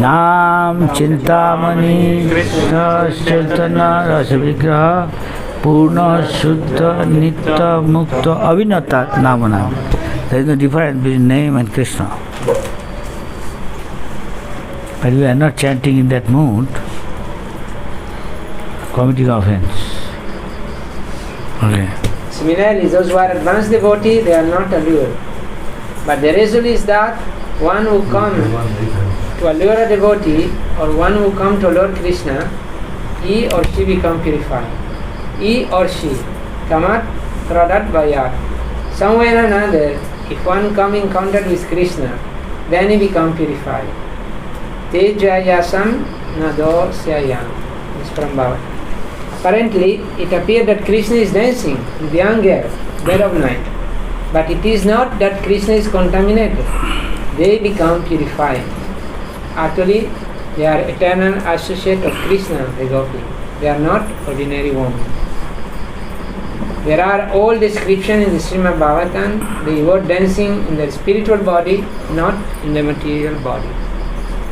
Nam Chintamani Krishna Chaitanya Rasa Vigraha Purna Shuddha Nitya Mukta Avinata Namanam. There is no difference between name and Krishna. But we are not chanting in that mood, committing offense. Okay. Similarly, those who are advanced devotees, they are not allured. But the result is that one who comes to allure a devotee or one who comes to Lord Krishna, he or she become purified. He or she, kamat pradat vayat. Somewhere or another, if one come in contact with Krishna, then he become purified. Tejayasam nado syayam. It's from Bhagavatam. Apparently, it appears that Krishna is dancing with the young girl, dead of night. But it is not that Krishna is contaminated. They become purified. Actually, they are eternal associate of Krishna, the gopi. They are not ordinary women. There are all descriptions in the Srimad Bhagavatam, the word dancing in their spiritual body, not in the material body.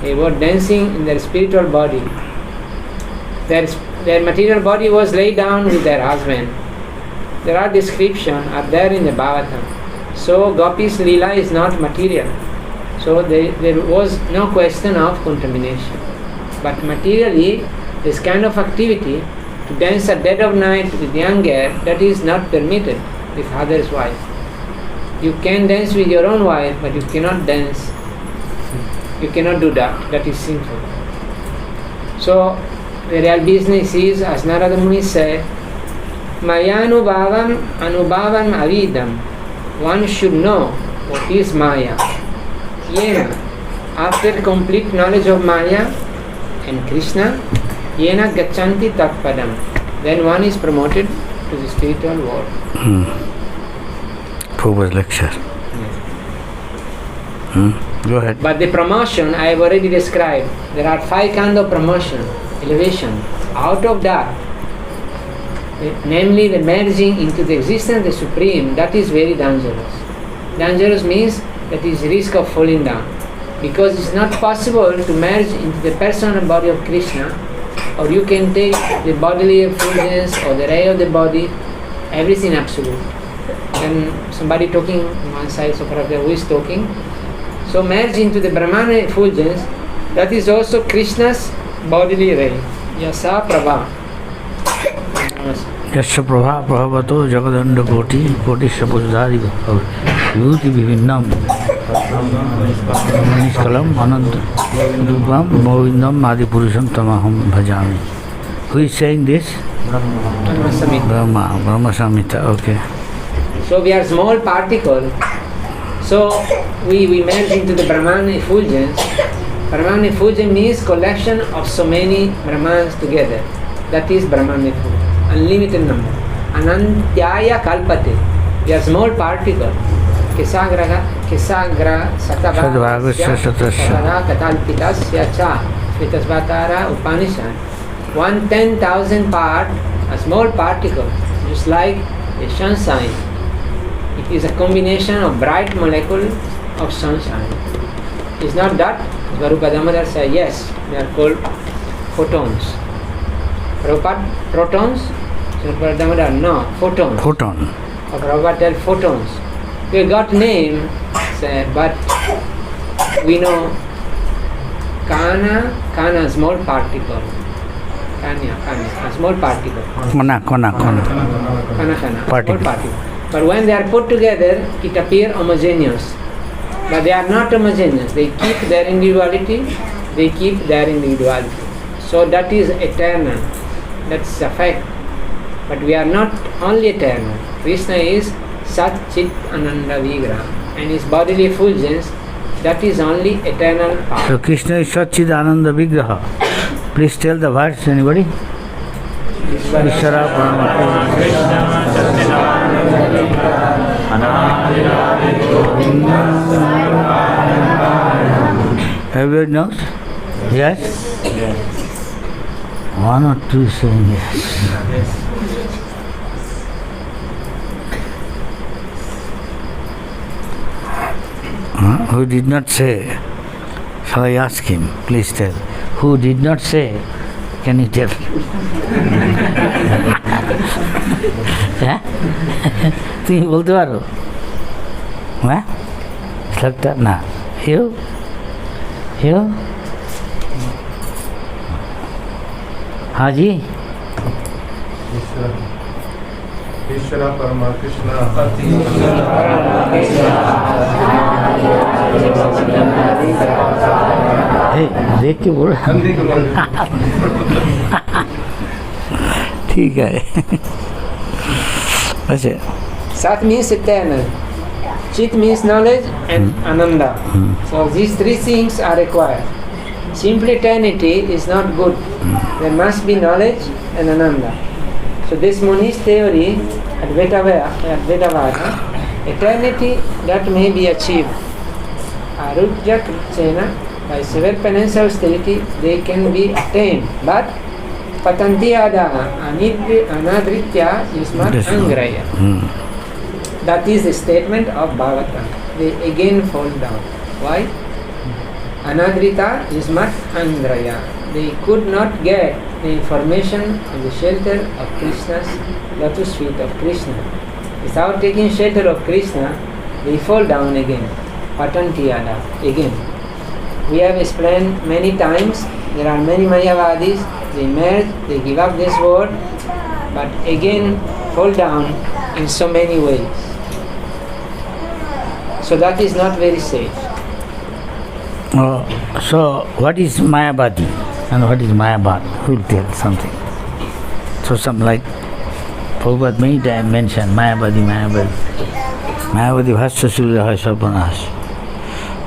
They were dancing in their spiritual body. Their material body was laid down with their husband. There are descriptions are there in the Bhagavatam. So Gopi's Leela is not material. So there was no question of contamination. But materially, this kind of activity, to dance at dead of night with young girl, that is not permitted with other's wife. You can dance with your own wife, but you cannot dance. You cannot do that. That is sinful. So the real business is, as Narada Muni said, Mayanubhavam Anubhavam Avidam. One should know what is Maya. Yena, after complete knowledge of Maya and Krishna, Yena Gachanti Tatpadam. Then one is promoted to the spiritual world. Prabhu's lecture. Go ahead. But the promotion I have already described. There are 5 kinds of promotion, elevation. Out of that, namely the merging into the existence of the Supreme, that is very dangerous. Dangerous means that is risk of falling down. Because it's not possible to merge into the person and body of Krishna or you can take the bodily effulgence or the ray of the body, everything absolute. Then somebody talking on one side, so Prabhupada, who is talking? So merge into the Brahmana effulgence, that is also Krishna's bodily ray. Yasa Prabha. Yasya Prabha Prabhavato Jagadanda Koti Koti Shapusdhari Vibhuti Vivinnam Maniskalam Ananta Rupam Govindam Adipurusham Tamaham Bhajami. Who is saying this? Brahma Samhita, okay. So we are small particle. So we merge into the Brahmana effulgence. Brahmana effulgence means collection of so many Brahmans together. That is Brahmana effulgence. Unlimited number. Anantyaya kalpate. We are small particle. Kisagra Satavara Katalpitasya Cha Svitasvatara Upanishad. 1/10,000 part, a small particle, just like a sunshine. It is a combination of bright molecule of sunshine. It's not that. Garupa Damodar says yes, they are called photons. Prabhupada, protons? Garupa Damodar, no, photons. Photon. Prabhupada tell photons. We got name, but we know Kana small particle. Kanya, a small particle. Kona. Kana, small particle. But when they are put together, it appears homogeneous. But they are not homogeneous. They keep their individuality. So that is eternal. That's a fact. But we are not only eternal. Krishna is Sat Chit Ananda Vigraha. And his bodily effulgence, that is only eternal power. So Krishna is Sat Chit Ananda Vigraha. Please tell the words, anybody? Ishvara Paramatma. Everybody knows? Yes? Yes. One or two saying yes. Who did not say? Shall I ask him? Please tell. Who did not say? Can you tell? হ্যাঁ তুমি বলতে পারো হ্যাঁ लगता না Hugh हाँ जी ईश्वर परमा कृष्ण देख के बोल ठीक है अच्छा Sat means eternal. Chit means knowledge and Ananda. So these three things are required. Simply eternity is not good. There must be knowledge and Ananda. So this Muni's theory, Advaitavada, eternity that may be achieved. Arujya Kritsena, by severe penance austerity, they can be attained. But Patanti Adaha, Anadritya Yusmat Angraya. That is the statement of Bhagavatam. They again fall down. Why? Anadrita Yusmat Angraya. They could not get the information on the shelter of Krishna's lotus feet of Krishna. Without taking shelter of Krishna, they fall down again. Patantiyada, again. We have explained many times, there are many Mayavadis, they merge, they give up this word, but again fall down in so many ways. So that is not very safe. So what is Mayavadi and what is Mayavad? Who will tell something? So some like Prabhupada many times mentioned Mayavadi. Mayavadi Bhasya Surya Sarvanash.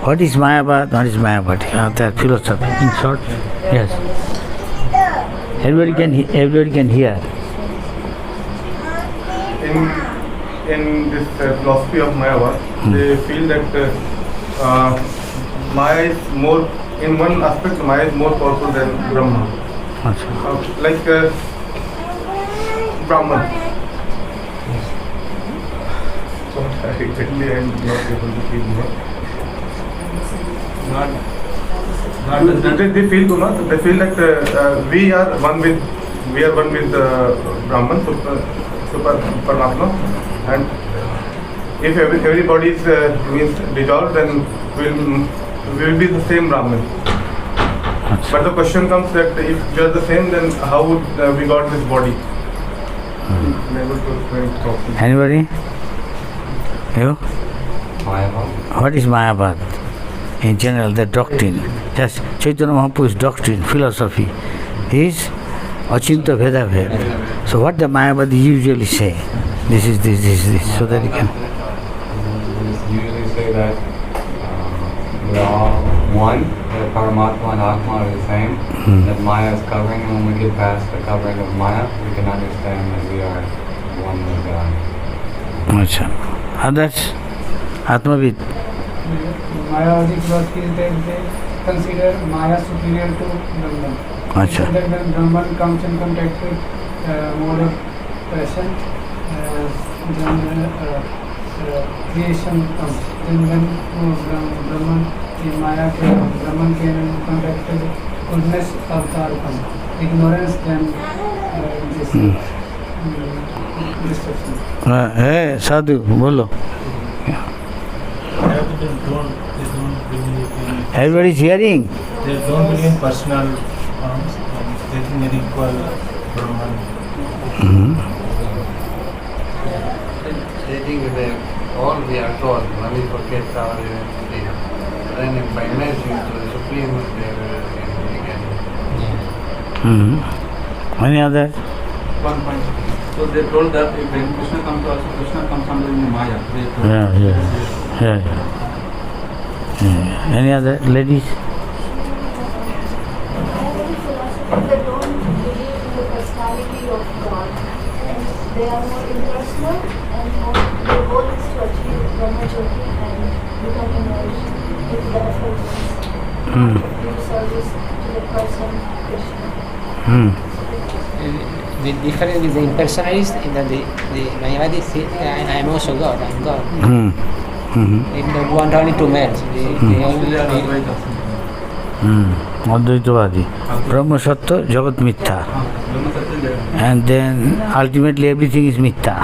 What is Mayavad? What is Mayavadi? That philosophy. In short, yes. Everybody can hear. In this philosophy of Mayavad, they feel that Maya is more, in one aspect, Maya is more powerful than Brahma. Like Brahman. So exactly, I am not able to feel more. They feel too much. They feel that we are one with Brahman, Super Paramatma, and if everybody is means dissolved, then we will be the same Brahman. But the question comes that if we are the same, then how would we got this body? Anybody? You? Mayavad. What is Mayavad? In general, the doctrine, just Chaitanya Mahaprabhu's doctrine, philosophy, is Achinta Veda Veda. So what the Mayavadi usually say? This is this, so that you can... Usually say that we're all one, that Paramatma and Atma are the same, that Maya is covering, and when we get past the covering of Maya, we can understand that we are one with God. Achha. Others? Atmavid? Mayavadi philosophy is that they consider Maya superior to Brahman. Achha. So that when Brahman comes in contact with mode of passion, then creation comes. Then when Brahman in Maya, Brahman came in contact with goodness, avatar comes. Ignorance, then destruction. Hey, Sadhu, bolo. Everybody is hearing? They don't believe in personal forms, they think an equal Brahman. They think that all we are taught, when we forget our identity, then by merging to the Supreme, they can. Any other? One point. So they told that if when Krishna comes to us, Krishna comes under the Maya. Yeah. Any other ladies? They don't believe in the personality of God. And they are more impersonal, and their goal is to achieve Brahmajyoti and become emerged with the efforts of service to the person Krishna. The difference with the impersonalist is that the Mayavadis think I am also God, I am God. They don't want only to merge. Advaitavadi. Brahma Sattva, Jagat Mithya. And then ultimately everything is Mithya.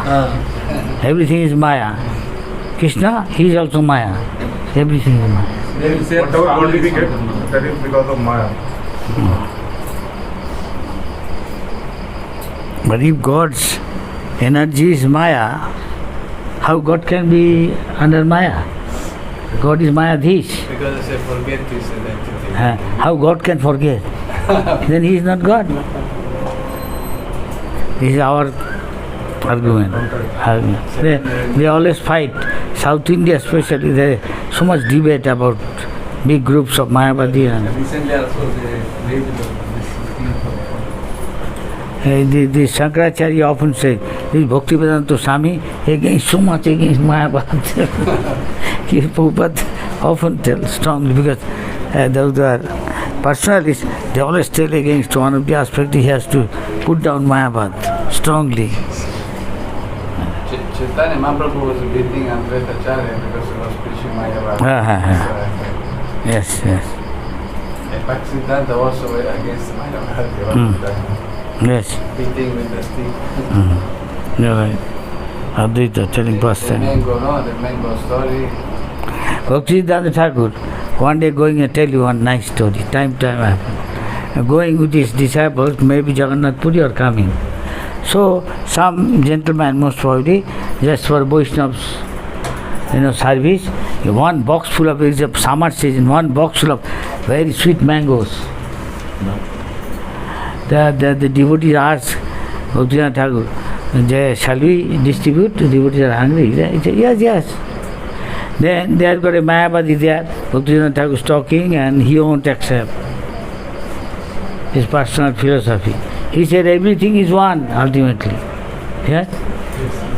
Everything is Maya. Krishna, he is also Maya. Everything is Maya. Whatever body we get, that is because of Maya. But if God's energy is Maya, how God can be under Maya? God is Mayadhish. Because they forget this identity. How God can forget? Then he is not God. This is our argument. They always fight. South India especially, there is so much debate about big groups of Mayavadi. Recently also they raised this The Shankaracharya often says, this Bhaktivedanta Swami against so much against Mayavad. Prabhupada often tells strongly because those are personalists, they always tell against one of the aspects he has to put down Mayavad strongly. Chaitanya Mahaprabhu was beating Advaitacharya because he was preaching Mayavad. Yes. Bhaktisiddhanta also were against Mayavad. Yes. Beating with the stick. You're right. Advaita telling past time. The mango story. Bhaktisiddhanta Thakur, one day going and tell you one nice story. Time happened. Going with his disciples, maybe Jagannath Puri are coming. So some gentleman, most probably, just for Vaishnav's service, one box full of, it's a summer season, one box full of very sweet mangoes. The devotees ask Bhaktisiddhanta Thakur, shall we distribute? The devotees are hungry. He said, yes. Then they have got a Mayavadi there, Bhaktisiddhanta Thakur is talking and he won't accept his personal philosophy. He said everything is one ultimately. Yes?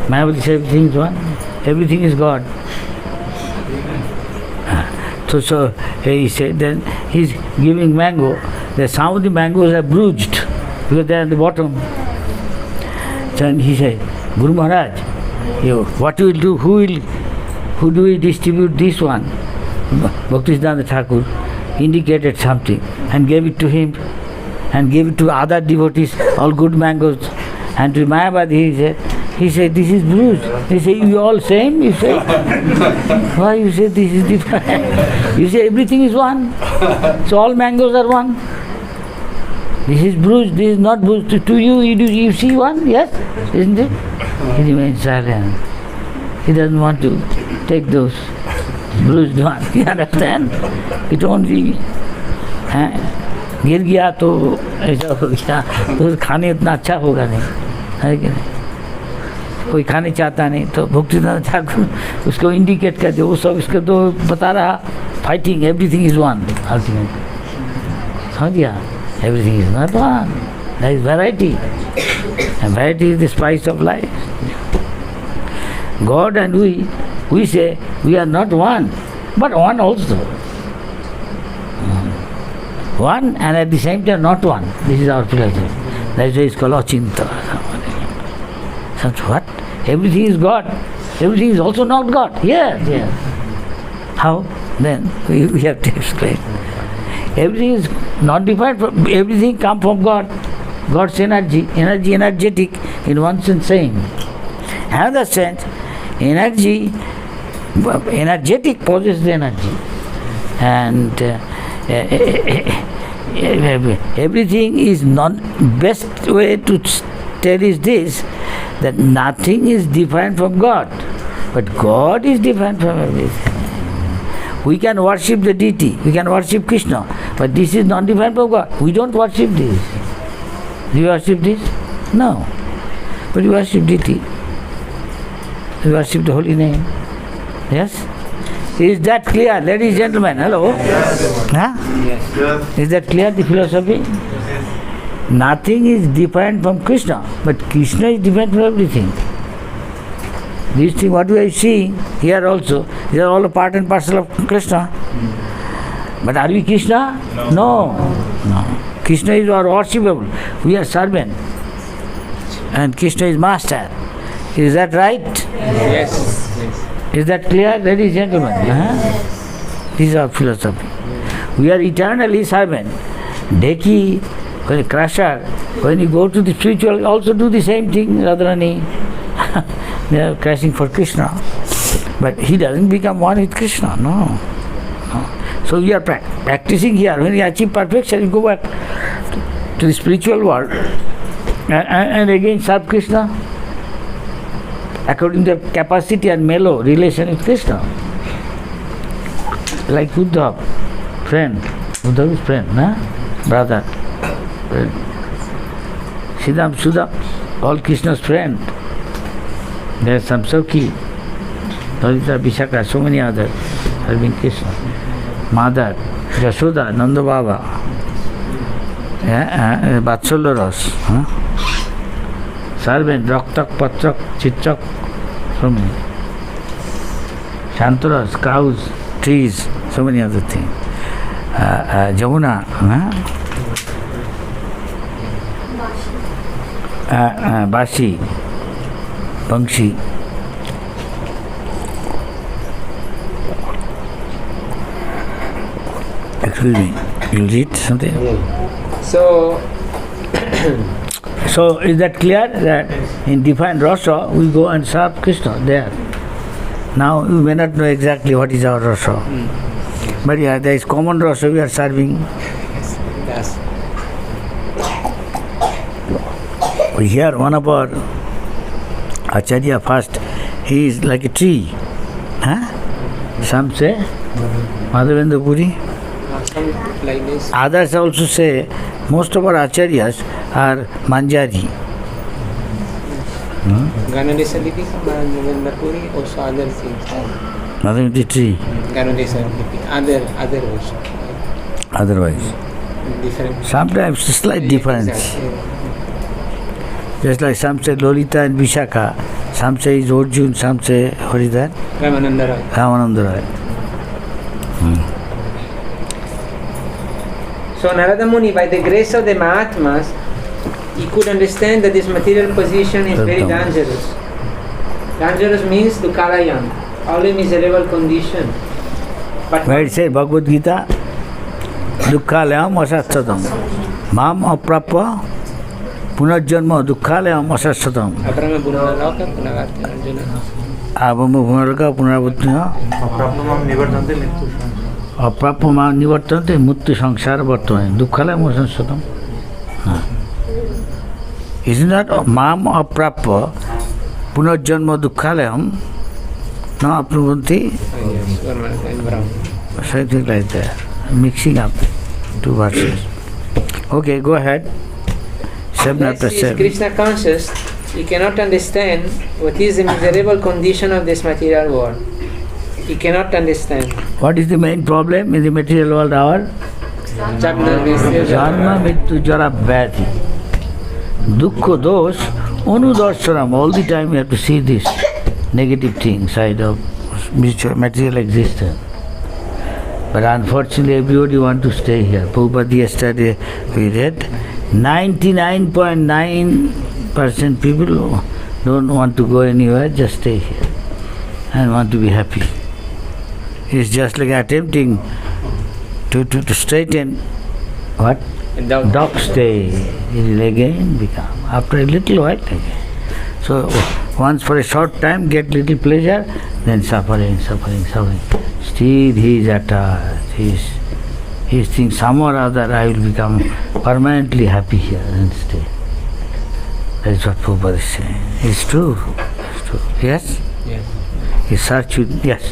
Mayavadi said everything is one. Everything is God. So he said, then he's giving mango. Some of the mangoes are bruised because they are at the bottom. Then he said, Guru Maharaj, what you will do? Who do we distribute this one? Bhaktisiddhanta Thakur, indicated something and gave it to him and gave it to other devotees, all good mangoes. And to Mayavadi he said, this is bruised. He said, you all same? You say, why you say this is different? You say everything is one. So all mangoes are one. This is bruised, this is not bruised. To you, you see one? Yes? Isn't it? He remains silent. He doesn't want to take those bruised ones. You understand? It only गिर गया तो ऐसा हो गया, तो खाने उतना अच्छा होगा नहीं, है कि नहीं? कोई खाने चाहता नहीं तो भक्तिनाथ ठाकुर उसको इंडिकेट कर दे, वो सब इसको तो बता रहा, fighting everything is one ultimately, समझ गया? Everything is not one, there is variety, and variety is the spice of life. God and we say we are not one, but one also. One and at the same time not one. This is our philosophy. That's why it's called Achinta. So what? Everything is God. Everything is also not God. Yes, yes. How? Then we have to explain. Everything is not defined from, everything comes from God. God's energy, energetic in one sense same. Another sense, energetic possesses energy. And everything is not, best way to tell is this, that nothing is different from God, but God is different from everything. We can worship the deity, we can worship Krishna, but this is not different from God. We don't worship this. Do you worship this? No. But you worship deity. You worship the holy name. Yes? Is that clear, ladies and gentlemen? Hello? Yes. Huh? Yes. Is that clear, the philosophy? Yes. Nothing is different from Krishna, but Krishna is different from everything. These things, what we are seeing here also, these are all a part and parcel of Krishna. But are we Krishna? No. No. Krishna is our worshipable. We are servant. And Krishna is master. Is that right? Yes. Yes. Is that clear, ladies and gentlemen? Yes. This is our philosophy. We are eternally servant. Deki, when crusher, when you go to the spiritual, also do the same thing, Radharani. They are crashing for Krishna. But he doesn't become one with Krishna, no. So we are practicing here. When we achieve perfection, we go back to the spiritual world and again serve Krishna according to the capacity and mellow relation with Krishna. Like Uddhav, friend. Uddhav is friend, nah? Brother. Friend. Siddham, Sudha, all Krishna's friend. There are some Sauki, Dalita, Vishaka, so many others serving Krishna. Mother, Yashoda, Nanda Baba, Vatsalya Ras, servant, Raktak, Patrak, Chitrak, so many. Shantaras, cows, trees, so many other things. Jamuna, Bashi, Pankshi. Excuse me, you'll read something? So, so is that clear that in defined rasa we go and serve Krishna there? Now you may not know exactly what is our rasa. But yeah, there is common rasa we are serving. yes. Here one of our Acharya first, he is like a tree. Huh? Some say Madhavendra Puri. Like this. Others also say most of our acharyas are manjari. Ganodesa Lipi, Madhavendra Puri, also other things. Madhavendra tree. Ganodesa Lipi, other also. Otherwise. Different. Sometimes slight difference. Exactly. Just like some say Lolita and Vishaka, some say is Arjun, some say what is that? Ramananda Roy. Ramananda Roy. So Narada Muni, by the grace of the Mahatmas, he could understand that this material position is very dangerous. Dangerous means dukkhalayam, only miserable condition. But where it says Bhagavad Gita, dukkhalayam asasthatam. Mam aprapya punarjanma dukkhalayam asasthatam. Abrahma punarloka punarvarti Arjuna. Abhama punarloka punarvarti. Aprapya mam nivartante muttu samsara vartane. Dukkhalayam asasthatam. Isn't that mam aprapya punarjanma dukkhalayam? No apnuvanti? Something like that. Mixing up two verses. Okay, go ahead. 7 after Unless he is 7. Krishna conscious, he cannot understand what is the miserable condition of this material world. He cannot understand. What is the main problem in the material world? Our Janma Mrityu Jara Vyadhi. Dukkha dosh anudarshanam. All the time you have to see this negative thing side of material existence. But unfortunately everybody wants to stay here. Prabhupada yesterday we read 99.9% people don't want to go anywhere, just stay here and want to be happy. It's just like attempting to straighten what? Dog stay. It will again become. After a little while again. So once for a short time get little pleasure, then suffering. Still he is attached. He thinks somehow or other I will become permanently happy here and stay. That is what Prabhupada is saying. It's true. Yes? Yes. He search with, yes.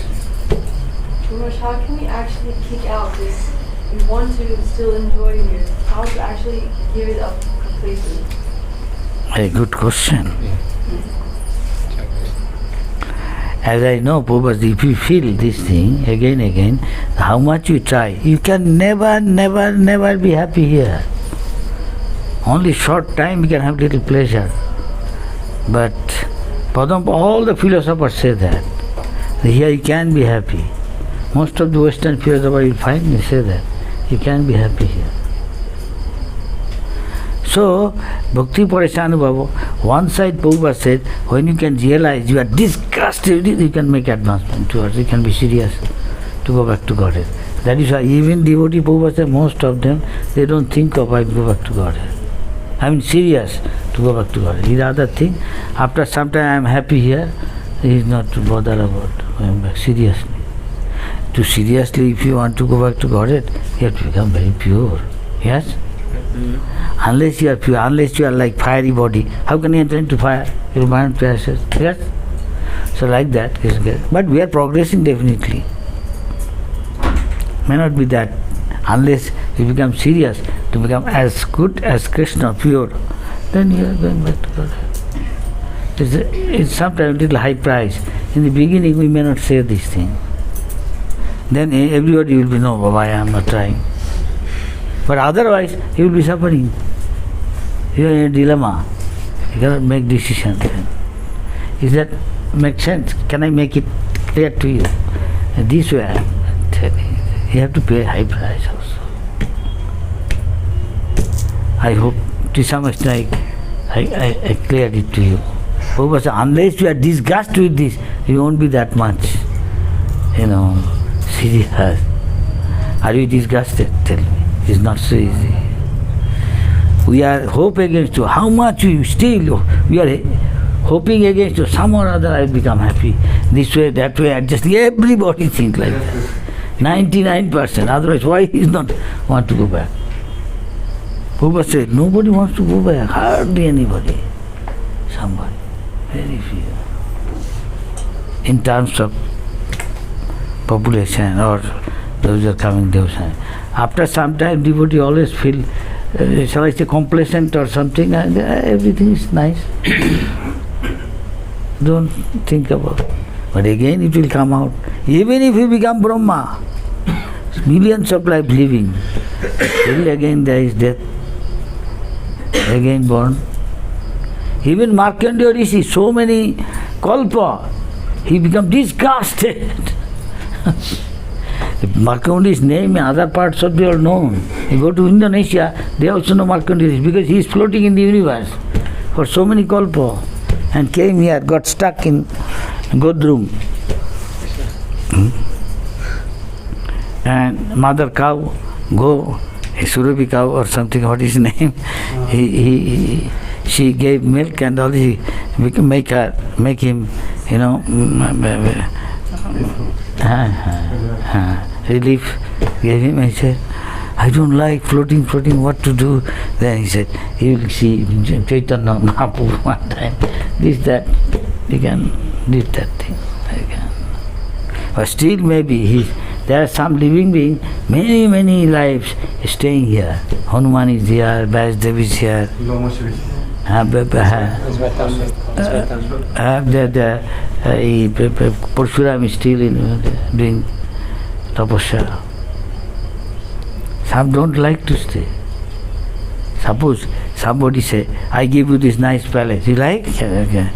Ramesh, how can we actually kick out this? We want to still enjoy here. How to actually give it up completely? A good question. As I know, Prabhupada, if you feel this thing again, how much you try, you can never be happy here. Only short time you can have little pleasure. But all the philosophers say that. Here you can be happy. Most of the Western philosophers you find, they say that. You can be happy here. So, Bhakti Parishanubhava, one side Prabhupada said, when you can realize you are disgusted, you can make advancement towards, you can be serious to go back to Godhead. That is why even devotee Prabhupada said, most of them, they don't think of I go back to Godhead. I mean serious to go back to Godhead. He rather think, after some time I am happy here, he is not to bother about going back seriously. To seriously, if you want to go back to Godhead, you have to become very pure. Yes? Unless you are pure, unless you are like fiery body, how can you enter into fire? Your mind passes. Yes? So like that is good. But we are progressing definitely. May not be that. Unless you become serious to become as good as Krishna, pure, then you are going back to God. It's sometimes a little high price. In the beginning we may not say this thing. Then everybody will be, no, Baba, I am not trying. But otherwise, you will be suffering. You are in a dilemma. You cannot make decisions. Is that make sense? Can I make it clear to you? This way I am telling you. You have to pay a high price also. I hope to some extent I cleared it to you. Because unless you are disgusted with this, you won't be that much, serious. Are you disgusted? Tell me. It's not so easy. We are hope against you. How much we are hoping against you. Somehow or other I become happy. This way, that way, adjust. Everybody thinks like that. 99%. Otherwise, why he is not want to go back? Prabhupada said, nobody wants to go back. Hardly anybody. Somebody. Very few. In terms of population or those who are coming devotion. After some time, devotee always feel, shall I say, complacent or something, and everything is nice. Don't think about it. But again it will come out. Even if you become Brahma, millions of lives living, still again there is death, again born. Even Markandeya Rishi, so many kalpa, he become disgusted. Markandeya's name in other parts of the world known. You go to Indonesia, they also know Markandeya because he is floating in the universe for so many kalpa and came here, got stuck in Godrum. And mother cow go, Surabhi cow or something, what is his name? She gave milk and all. He make him, relief. Gave him. I said, I don't like floating. What to do? Then he said, you will see Chaitanya Mahaprabhu one time. This, that, you can do that thing. But still, maybe there are some living beings, many lives staying here. Hanuman is here, Vasudev is here. Parshuram is still doing tapasya. Some don't like to stay. Suppose somebody say, I give you this nice palace. You like? Okay.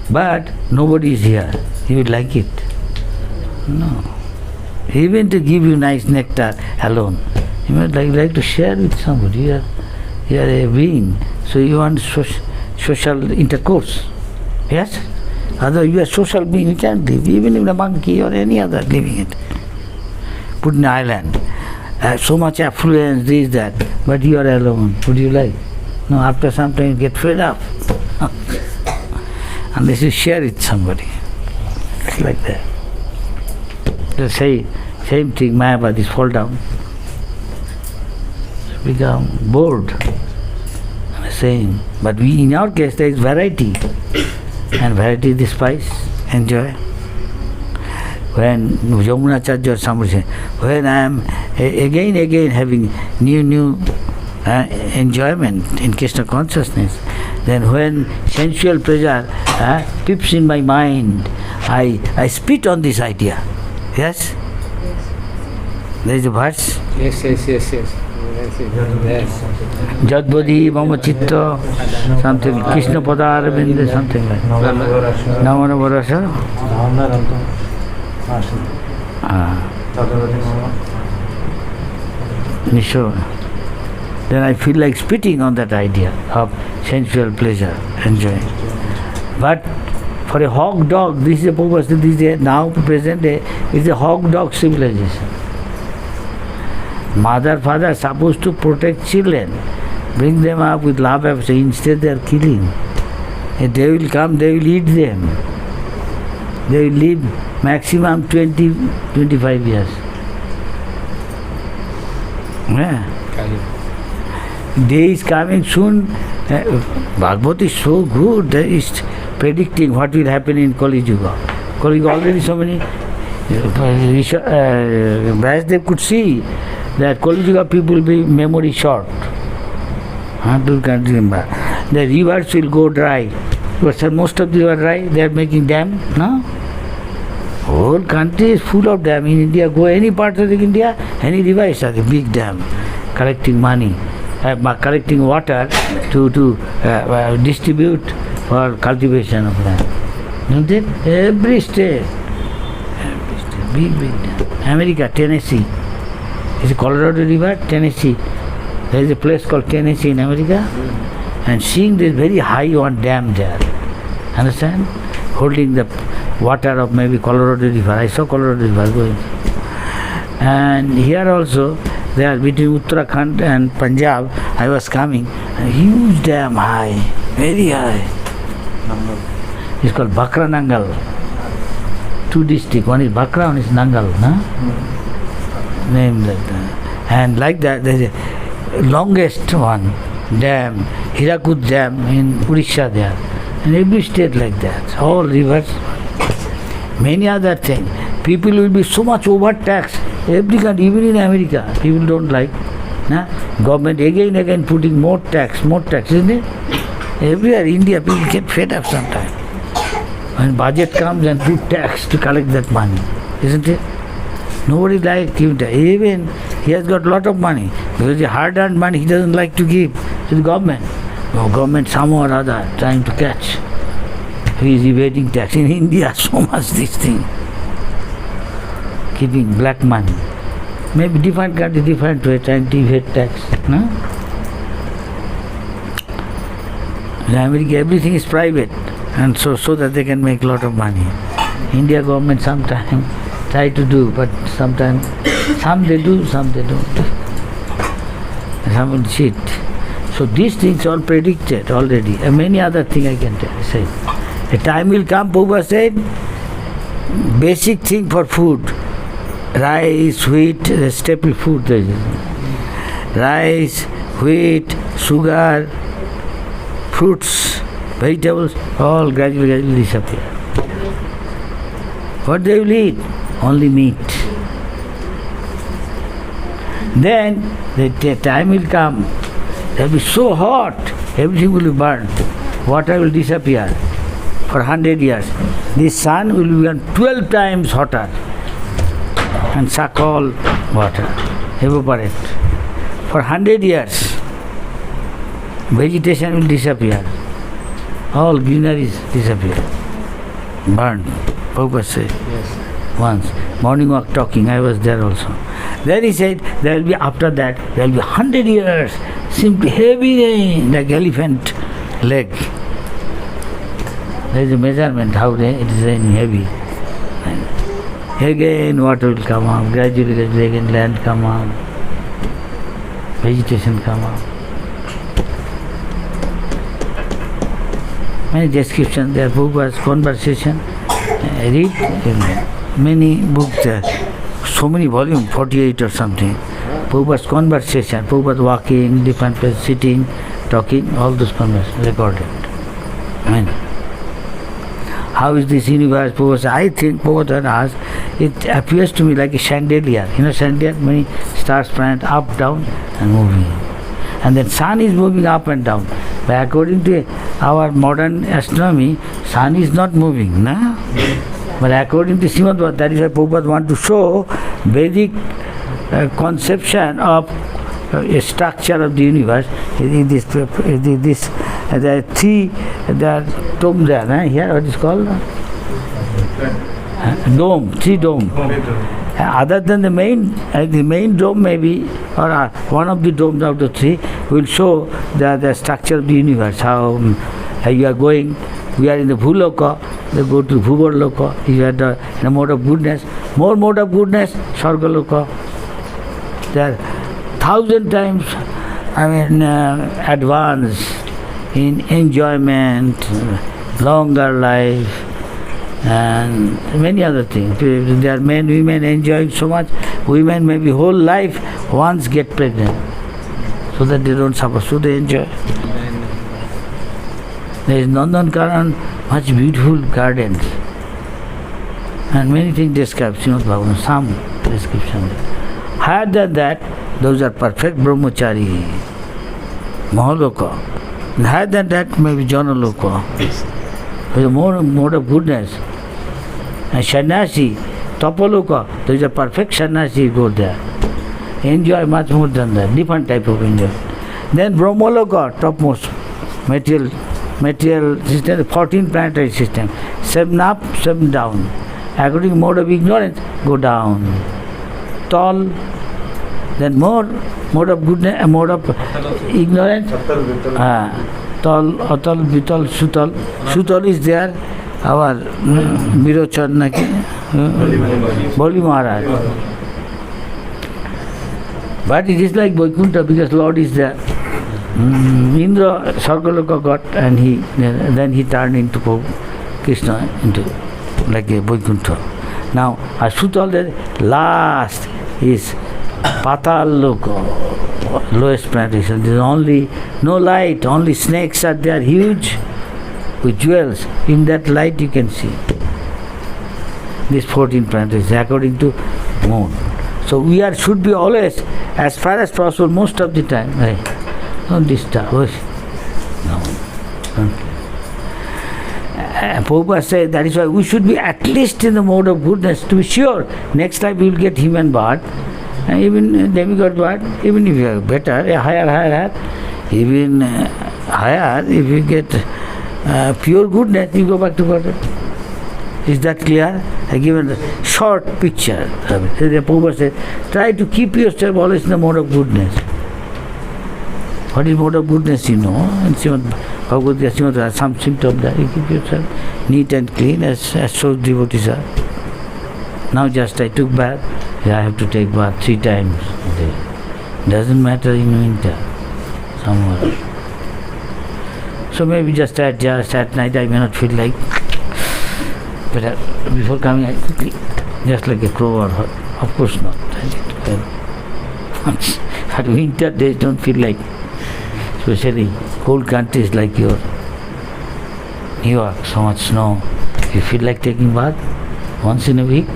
But nobody is here. You will like it? No. Even to give you nice nectar alone, you might like to share with somebody. You are a being, so you want social intercourse. Yes? Otherwise you are social being, you can't live, even if a monkey or any other living it. Put in an island, so much affluence, this, that, but you are alone. Would you like? No, after some time you get fed up. Unless you share with somebody. It's like that. The same thing, Mayavadis fall down. Become bored. Same. But in our case there is variety. And variety is the spice. Enjoy. When Yamunacharya or somebody says, when I am again having new enjoyment in Krishna consciousness, then when sensual pleasure peeps in my mind, I spit on this idea. Yes? There is a verse. Yes. Jadbodhi mama chitta, something, Krishna padar binde, something like that. Namana varasa? Nisho. Then I feel like spitting on that idea of sensual pleasure, enjoying. But for a hog dog, this is a purpose, this is now present day, is a hog dog civilization. Mother, father are supposed to protect children, bring them up with love affection. Instead they are killing. If they will come, they will eat them. They will live maximum 20-25 years. Yeah. Day is coming soon. Bhagavad is so good, that is predicting what will happen in Kali Yuga. Kali Yuga already so many. Vasudev could see that Kali Yuga people will be memory short. People can't remember. The rivers will go dry. But most of the rivers dry, they are making dam. No? Whole country is full of dam. In India, go any part of India, any river is a big dam, collecting money, collecting water to distribute for cultivation of land. Isn't it? Every state, big dam. America, Tennessee. It's a Colorado River, Tennessee. There is a place called Tennessee in America. And seeing this very high one dam there. Understand? Holding the water of maybe Colorado River. I saw Colorado River going. And here also, there between Uttarakhand and Punjab, I was coming. A huge dam, high, very high. It's called Bakra Nangal. Two districts, one is Bakra, one is Nangal. No? Named like that. And like that, there is a longest one, dam, Hirakud Dam in Odisha there. In every state like that, all rivers, many other things. People will be so much overtaxed. Every country, even in America, people don't like. Nah? Government again putting more tax, isn't it? Everywhere, India, people get fed up sometimes. When budget comes and put tax to collect that money, isn't it? Nobody likes giving tax. Even he has got a lot of money. Because the hard-earned money he doesn't like to give to the government. No, government somehow or other trying to catch. He is evading tax. In India, so much this thing. Keeping black money. Maybe different country, different way, trying to evade tax. No? In America, everything is private. And so that they can make a lot of money. India government sometimes try to do, but sometimes Some they do, some they don't. Some will cheat. So these things all predicted already. And many other things I can say. A time will come, Prabhupada said, basic thing for food. Rice, wheat, the staple food. Rice, wheat, sugar, fruits, vegetables, all gradually disappear. What they will eat? Only meat. Then the time will come, it will be so hot, everything will be burnt, water will disappear for 100 years. The sun will become 12 times hotter and suck all water, evaporate. For 100 years, vegetation will disappear, all greeneries disappear, burned. Prabhupada said once, morning walk talking, I was there also. Then he said, there will be after that, there will be 100 years, simply heavy rain, like elephant leg. There is a measurement how it is raining heavy. And again water will come out, gradually again land come out, vegetation come out. Many descriptions there, Prabhupada's conversation. Read many books there. So many volumes, 48 or something. Prabhupada's conversation, Prabhupada walking, different places, sitting, talking, all those conversations recorded. How is this universe? Prabhupada said, I think, Prabhupada asked, it appears to me like a chandelier. You know chandelier, many stars planet up, down and moving. And then sun is moving up and down. But according to our modern astronomy, sun is not moving, no? But according to Srimad Bhagavatam, that is why Prabhupada want to show Vedic conception of a structure of the universe. There are three tombs there, here, what is called? Dome, three dome. Other than the main dome maybe, or one of the domes out of three, will show the structure of the universe, how you are going. We are in the Bhuloka, they go to Bhuvarloka, you are in a mode of goodness. More mode of goodness, Sargaloka. They are 1,000 times, advanced in enjoyment, longer life, and many other things. There are men, women enjoying so much. Women maybe whole life once get pregnant, so that they don't suffer, so they enjoy. There is Nandankaran, much beautiful gardens, and many things described, Srimad Bhagavatam, some description. Higher than that, those are perfect brahmachari, Mahaloka. And higher than that, maybe Janaloka. There is more mode of goodness. And Sannyasi, Tapaloka, there is a perfect Sannyasi go there. Enjoy much more than that, different type of enjoy. Then Brahmaloka, topmost, material system, 14 planetary system. 7 up, 7 down. According to mode of ignorance, go down. Tall, then more mode of goodness, mode of ignorance. Tall, Atal, Vital, Sutal. Sutal is there, our Mirochan, Bali Maharaj. But it is like Vaikuntha because Lord is there. Indra Sargaloka got, and then he turned into Krishna, into like a Vaikuntha. Now Asutal, the last is Patal Loka, lowest plantation. There is only no light, only snakes are there, huge, with jewels. In that light you can see these 14 plantations according to moon. So we should be always, as far as possible, most of the time. Hey, don't disturb. No. Prabhupada said that is why we should be at least in the mode of goodness to be sure. Next time we will get human birth, even demigod birth, even if you are better, higher, even higher, if you get pure goodness, you go back to God. Is that clear? I given a short picture. The Prabhupada said, try to keep yourself always in the mode of goodness. What is mode of goodness, you know? And Srimad Bhagavatam has some symptom that you keep yourself neat and clean as so devotees are. Now just I took bath, I have to take bath 3 times a day. Doesn't matter in winter, somewhere. So maybe just at night I may not feel like, but before coming I quickly, just like a crow or of course not. But winter days don't feel like, especially cold countries like your New York, so much snow. You feel like taking bath once in a week?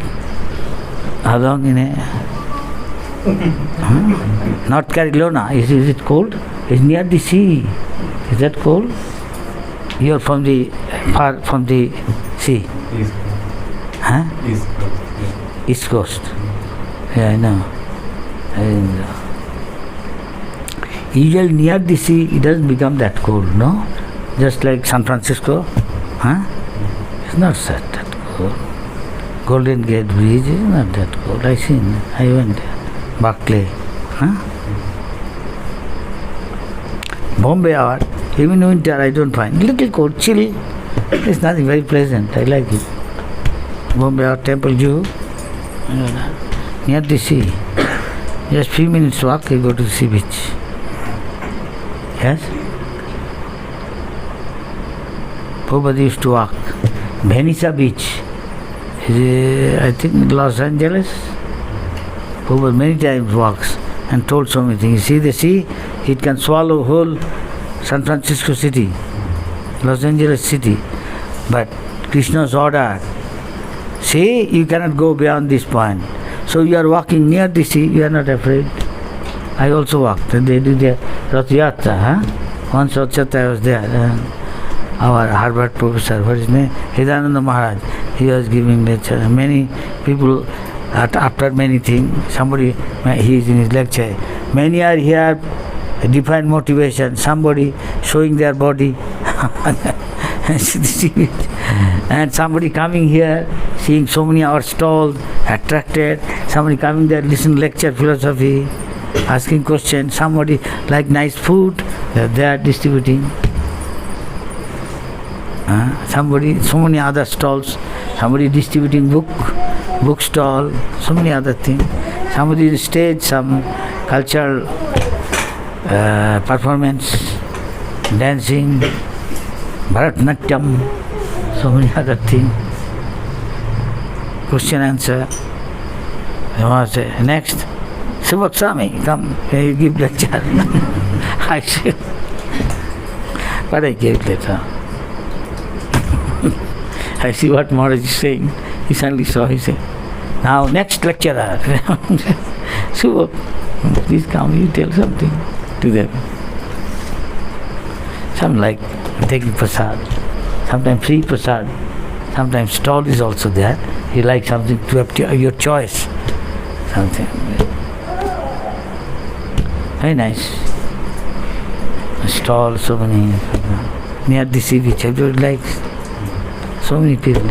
How long in a... Not Carolina. Is it cold? It's near the sea. Is that cold? You are far from the sea. East. Huh? East Coast. Yeah. East Coast. Yeah, I know. And usually near the sea, it doesn't become that cold, no? Just like San Francisco, huh? It's not that cold. Golden Gate Bridge is not that cold. I went there. Berkeley, huh? Bombay hour, even winter I don't find. Little cold, chill. It's nothing very pleasant. I like it. Bombay hour, Temple Jew, near the sea. Just few minutes walk, I go to the sea beach. Yes? Prabhupada used to walk. Venice Beach. I think Los Angeles. Prabhupada many times walks and told so many things. You see the sea, it can swallow whole San Francisco city, Los Angeles city. But Krishna's order, see, you cannot go beyond this point. So you are walking near the sea, you are not afraid. I also walked. And they do the Rath Yatra, huh? Once Rath Yatra I was there. Our Harvard professor, what is his name? Hidananda Maharaj. He was giving lecture. Many people, after many things, somebody, he is in his lecture. Many are here, defined motivation. Somebody showing their body. And somebody coming here, seeing so many hours stalls, attracted. Somebody coming there, listen lecture, philosophy, asking questions. Somebody like nice food, they are distributing. Somebody, so many other stalls. Somebody distributing book stall, so many other things. Somebody on stage, some cultural performance, dancing, Bharatanatyam, so many other things. Question answer. Next, Subhag Swami, come, you give lecture. I said, but I gave lecture. I see what Maharaj is saying. He suddenly saw, he said, now next lecturer. Subhag, please come, you tell something to them. Some like taking prasad, sometimes free prasad, sometimes stall is also there. You like something to have your choice. Something. Very nice. A stall, so many. Near the sea beach, everybody likes. So many people.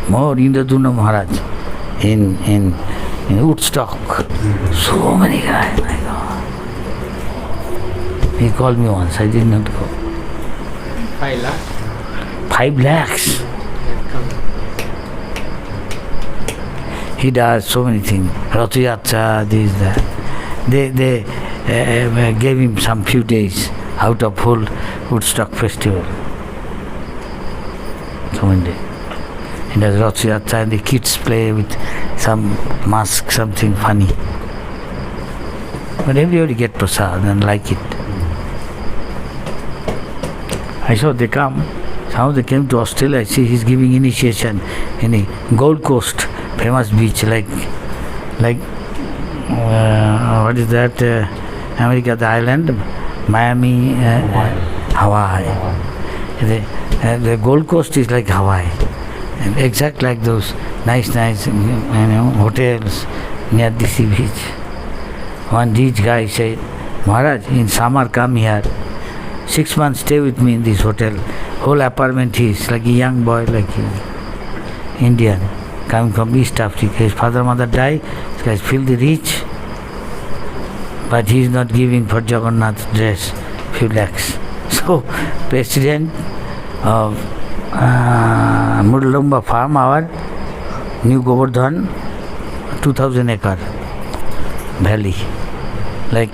More Indraduna Maharaj in Woodstock. So many guys, my God. He called me once, I did not go. 5 lakhs? 5 lakhs. He does so many things. Rath Yatra, this, that. They gave him some few days out of whole Woodstock festival. So many days. He does Rath Yatra and the kids play with some mask, something funny. But everybody get prasad and like it. I saw they come. How they came to Australia, I see he's giving initiation in a Gold Coast, famous beach like what is that? America, the island, Miami, Hawaii. The Gold Coast is like Hawaii, and exact like those nice hotels near the sea beach. One rich guy said, Maharaj, in summer come here. 6 months stay with me in this hotel. Whole apartment is like a young boy, like you, Indian, coming from East Africa. His father, mother died. This guy is filthy rich, but he is not giving for Jagannath dress few lakhs. So, president of Mudalumba farm, our New Govardhan, 2000 acre valley, like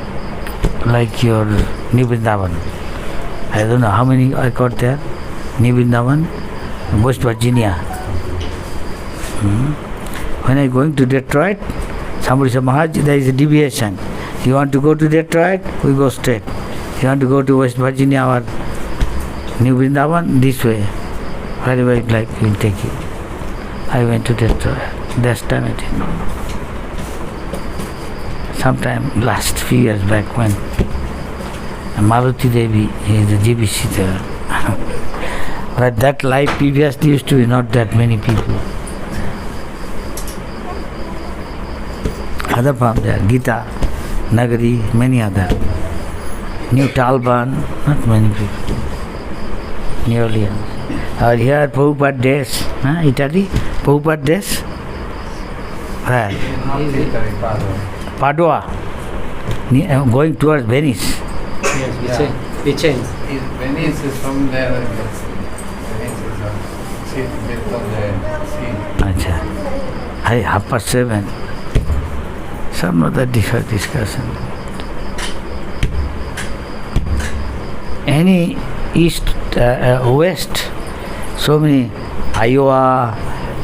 your New Vrindaban. I don't know how many acre there. New Vrindaban, West Virginia. When I going to Detroit, somebody said, Maharaj, there is a deviation. You want to go to Detroit? We go straight. You want to go to West Virginia or New Vrindaban? This way. Wherever you like, we'll take you. I went to Detroit. That's time I did. Sometime last few years back when Maruti Devi is the GBC there. But that life previously used to be not that many people. Other farm there, Gita, Nagari, many other. New Talban, not many people. New Orleans. Or here, Prabhupada Desh, Italy, Prabhupada Desh. Where? Padua, going towards Venice. Yes, Vicente. Venice is from there. Venice is a city built on the sea. Acha. 7:30. Some other different discussion. Any east, west, so many, Iowa,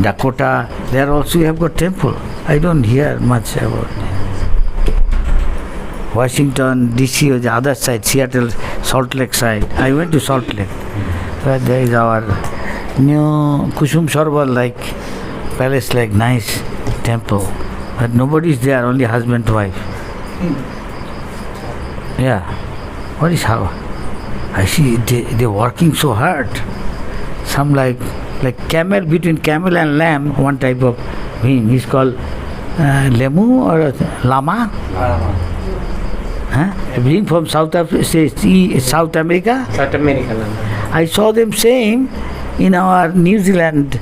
Dakota, there also you have got temple. I don't hear much about it. Washington, DC was the other side, Seattle, Salt Lake side. I went to Salt Lake. Where there is our new Kusum Sarwar like palace, like nice temple. But nobody is there, only husband and wife. Yeah. What is how? I see they're working so hard. Some like camel, between camel and lamb, one type of being. He's called lemu or lama. Being from South America. South America. I saw them saying in our New Zealand,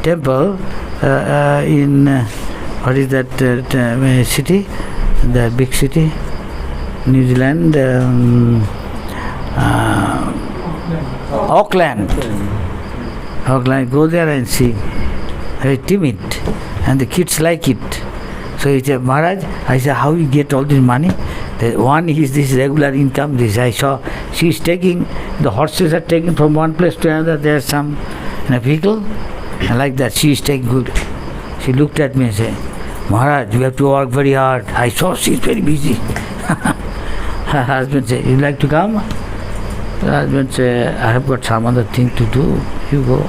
temple in what is that city? The big city, New Zealand, Auckland. Go there and see. Very timid, and the kids like it. So he said, Maharaj, I said, how you get all this money? One is this regular income. This I saw. She's taking, the horses are taken from one place to another. There's some in a vehicle, and like that she is taking good. She looked at me and said, Maharaj, you have to work very hard. I saw she's very busy. Her husband said, you like to come? The husband said, I have got some other thing to do. You go.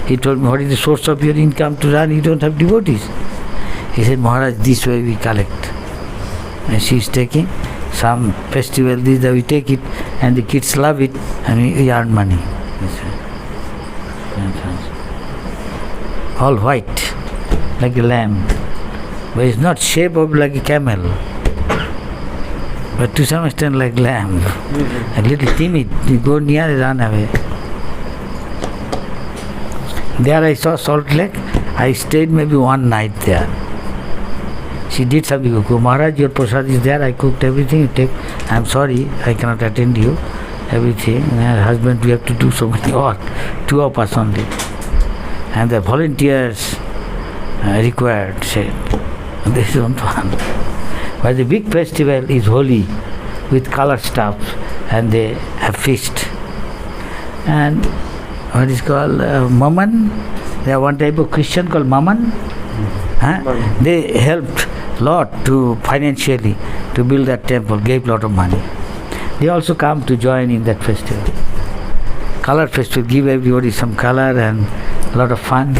He told me, what is the source of your income to run? You don't have devotees. He said, Maharaj, this way we collect. And she is taking some festival, this way we take it, and the kids love it, and we earn money. All white, like a lamb. But it's not shape of like a camel, but to some extent like lamb. A little timid, you go near and run away. There I saw Salt Lake. I stayed maybe one night there. She did something. Maharaj, your prasad is there. I cooked everything. You take. I'm sorry, I cannot attend you. Everything. And her husband, we have to do so many work. 2 of us only. And the volunteers required. Said, this is not fun. But the big festival is holy, with color stuff, and they have feast. And what is called Maman. They are one type of Christian called Maman. They helped lot to financially to build that temple, gave lot of money. They also come to join in that festival. Color festival, give everybody some color and a lot of fun.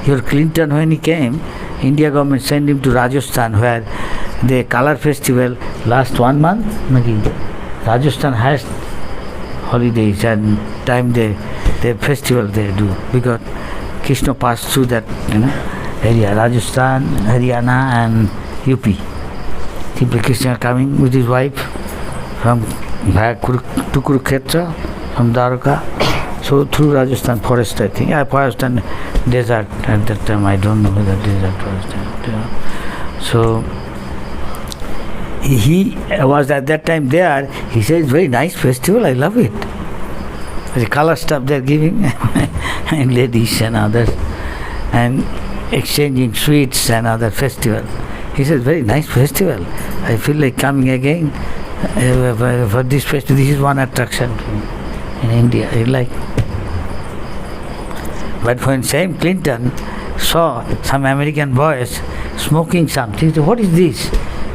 Your Clinton, when he came, India government sent him to Rajasthan, where the color festival last 1 month. Rajasthan has holidays and time the festival they do, because Krishna passed through that area, Rajasthan, Haryana and UP. Simply Krishna coming with his wife from to Kurukshetra, from Dwarka, so through Rajasthan forest, I think. Forest and desert at that time, I don't know whether desert was. So he was at that time there. He said, it's very nice festival, I love it. the color stuff they're giving, and ladies and others, and exchanging sweets and other festival. He says, very nice festival. I feel like coming again for this festival. This is one attraction in India. I like. But when Sam Clinton saw some American boys smoking something, he said, what is this?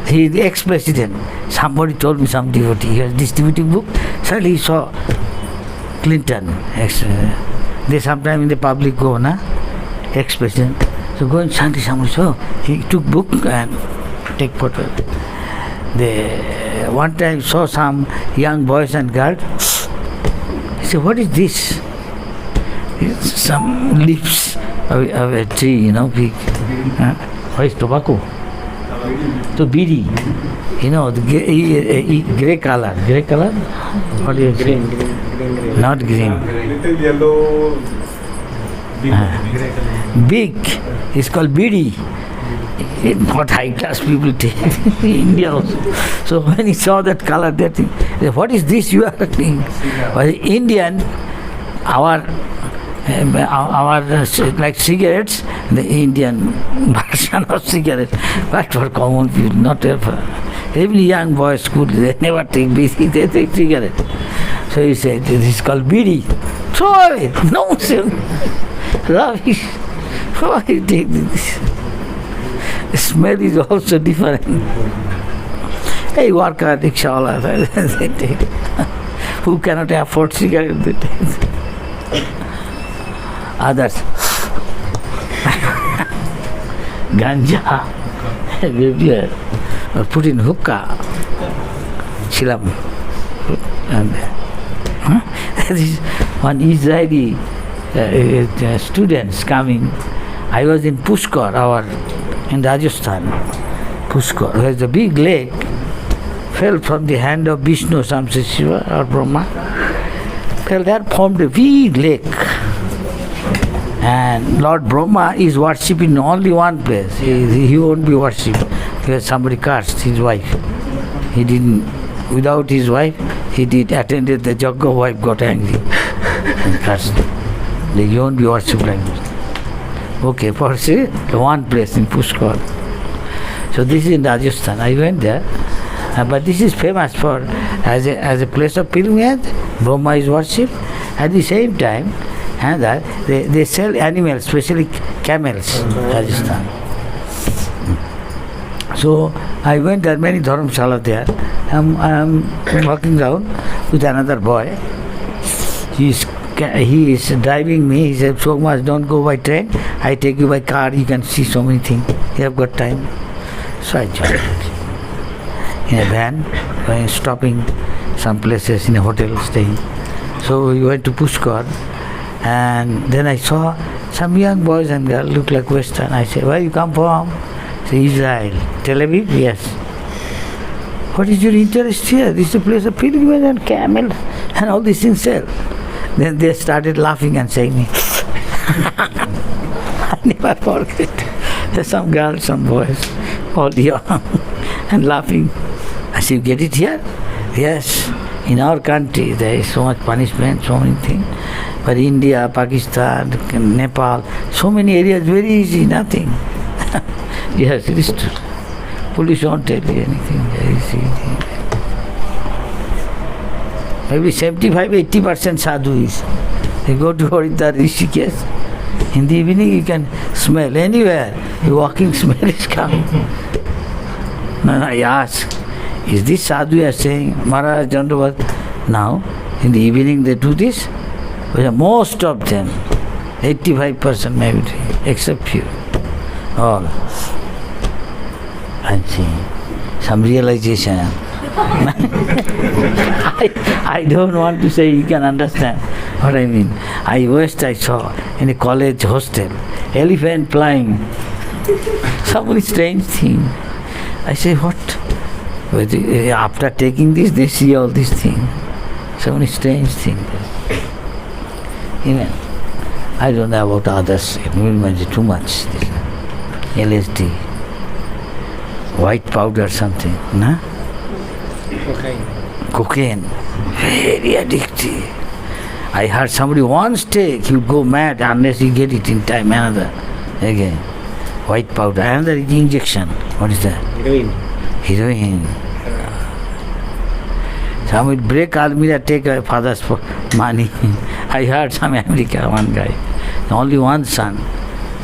He is the ex-president. Somebody told me some devotee. He was distributing book. Suddenly he saw Clinton. They sometime in the public go, na? Ex-president. So going Shanti Samuri, so he took book and take photo. One time saw some young boys and girls. He said, what is this? It's some leaves of a tree, big. What is tobacco? So bidi, the grey color. Grey color? What do you say? Green. Not green. Little yellow. Big. It's called bidi. Not high class people take in India also. So when he saw that color, that thing, he said, what is this you are doing? Well, Indian, our like cigarettes, the Indian version of cigarettes, but for common people, not for every young boy school, they never take bidi, they take cigarette. So he said, this is called bidi. Throw away, nonsense, rubbish. Why you take this? The smell is also different. Hey, worker, rickshaw, they take. Who cannot afford cigarette, they take. Others, ganja, or put in hookah, chilam. And this one Israeli students coming. I was in Pushkar, in Rajasthan. Pushkar, where the big lake fell from the hand of Vishnu, some say Shiva or Brahma. Fell there, formed a big lake. And Lord Brahma is worshipping only one place. He won't be worshipped because somebody cursed his wife. He didn't, without his wife, he attended the Jagga, wife got angry and cursed. He won't be worshipped like this. Okay, for say, one place in Pushkar. So this is in Rajasthan. I went there, but this is famous for as a place of pilgrimage. Brahma is worshipped. At the same time, and they sell animals, especially camels, Rajasthan. So I went there, many dharamshala there. I'm walking down with another boy. He is driving me. He said, so much, don't go by train. I take you by car. You can see so many things. You have got time. So I joined in a van, stopping some places in a hotel, staying. So we went to Pushkar. And then I saw some young boys and girls look like Western. I said, where you come from? Say, Israel. Tel Aviv? Yes. What is your interest here? This is a place of pilgrimage and camel and all these things sell. Then they started laughing and saying me. I never forget. There's some girls, some boys, all young and laughing. I said, you get it here? Yes. In our country, there is so much punishment, so many things. But India, Pakistan, Nepal, so many areas, very easy, nothing. Yes, it is true. Police won't tell you anything, very easy. Maybe 75-80% sadhu is. You go to Haridwar, Rishikesh, in the evening you can smell anywhere. The walking smell is coming. No, I ask, is this sadhu you are saying, Maharaj Dandavat? Now, in the evening they do this? Most of them, 85% maybe, except few. All. I'm seeing some realization. I don't want to say you can understand what I mean. I saw in a college hostel, elephant flying. So many strange things. I say, what? After taking this, they see all these things. So many strange things. Even I don't know about others. It will be too much. LSD, white powder, something, nah? Cocaine, very addictive. I heard somebody once take, he would go mad unless he get it in time, another again. White powder, another injection. What is that? Heroin. Some will break Almira, take a father's money. I heard some America, one guy, only one son.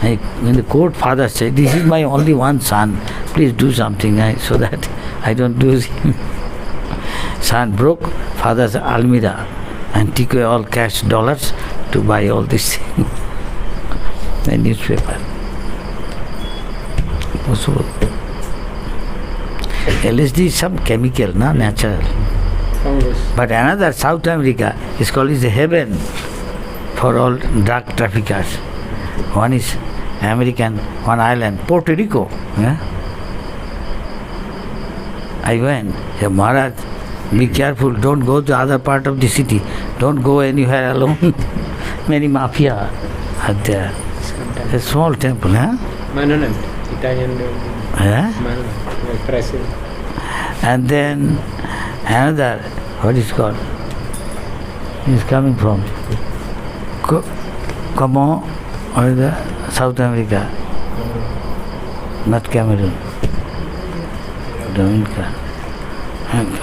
When the court father said, this is my only one son, please do something so that I don't lose him. Son broke father's Almira and took away all cash dollars to buy all this thing. The newspaper. Possible. LSD is some chemical, no? Natural. But another, South America, is called the heaven for all drug traffickers. One is American, one island, Puerto Rico. Yeah? I went, said, Maharaj, be careful, don't go to the other part of the city. Don't go anywhere alone. Many mafia are there. A small temple, huh? Mananam, Italian. Yeah? Mananam, Brazil. And then another, what is called? He is coming from Como, or the South America, not Cameroon, Dominica. And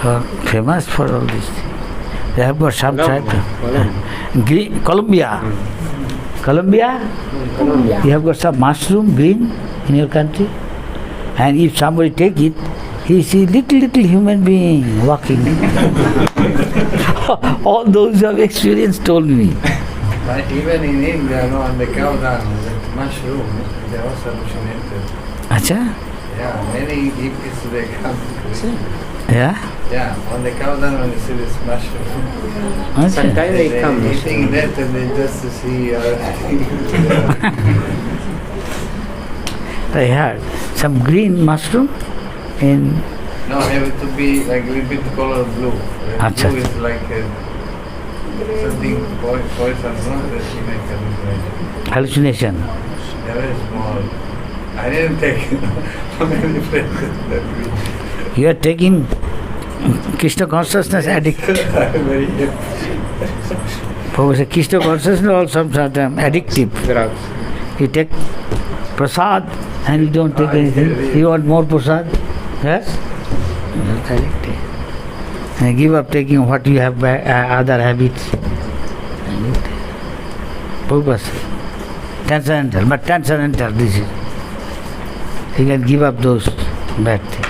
famous for all these things. They have got some tribe. Colombia. Colombia? You have got some mushroom, green, in your country. And if somebody take it, he see little human being walking. All those who have experience told me. But even in India, no, on the cow dung, the mushroom, they also hallucinated. Acha? Yeah, many hippies they come. Yeah? Yeah, on the cow dung when you see this mushroom. Acha. Sometimes they come. Eating that and they just to see I heard some green mushroom in. No, have it to be like a little bit color blue. Achha. Blue is like something poison, no? That she makes Hallucination. Yeah, very small. I didn't take how many places that week. You are taking Krishna consciousness addict. Very Professor Krishna consciousness also sometimes addictive. You take prasad and you don't take anything. You want more prasad? Yes? That's addictive. And give up taking what you have other habits. Purpose. Transcendental, but transcendental this is. You can give up those bad things.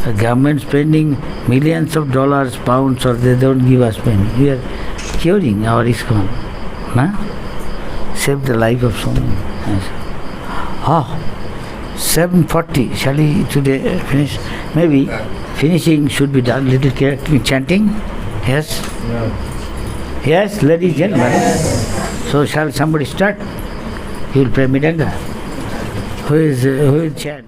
The government spending millions of dollars, pounds, or they don't give us money. We are curing our ISKCON. Save the life of so many. 7:40. Shall we today finish? Maybe finishing should be done. Little carefully chanting. Yes? No. Yes, ladies and gentlemen. Yes. So shall somebody start? He will pray Midanga. Who will chant?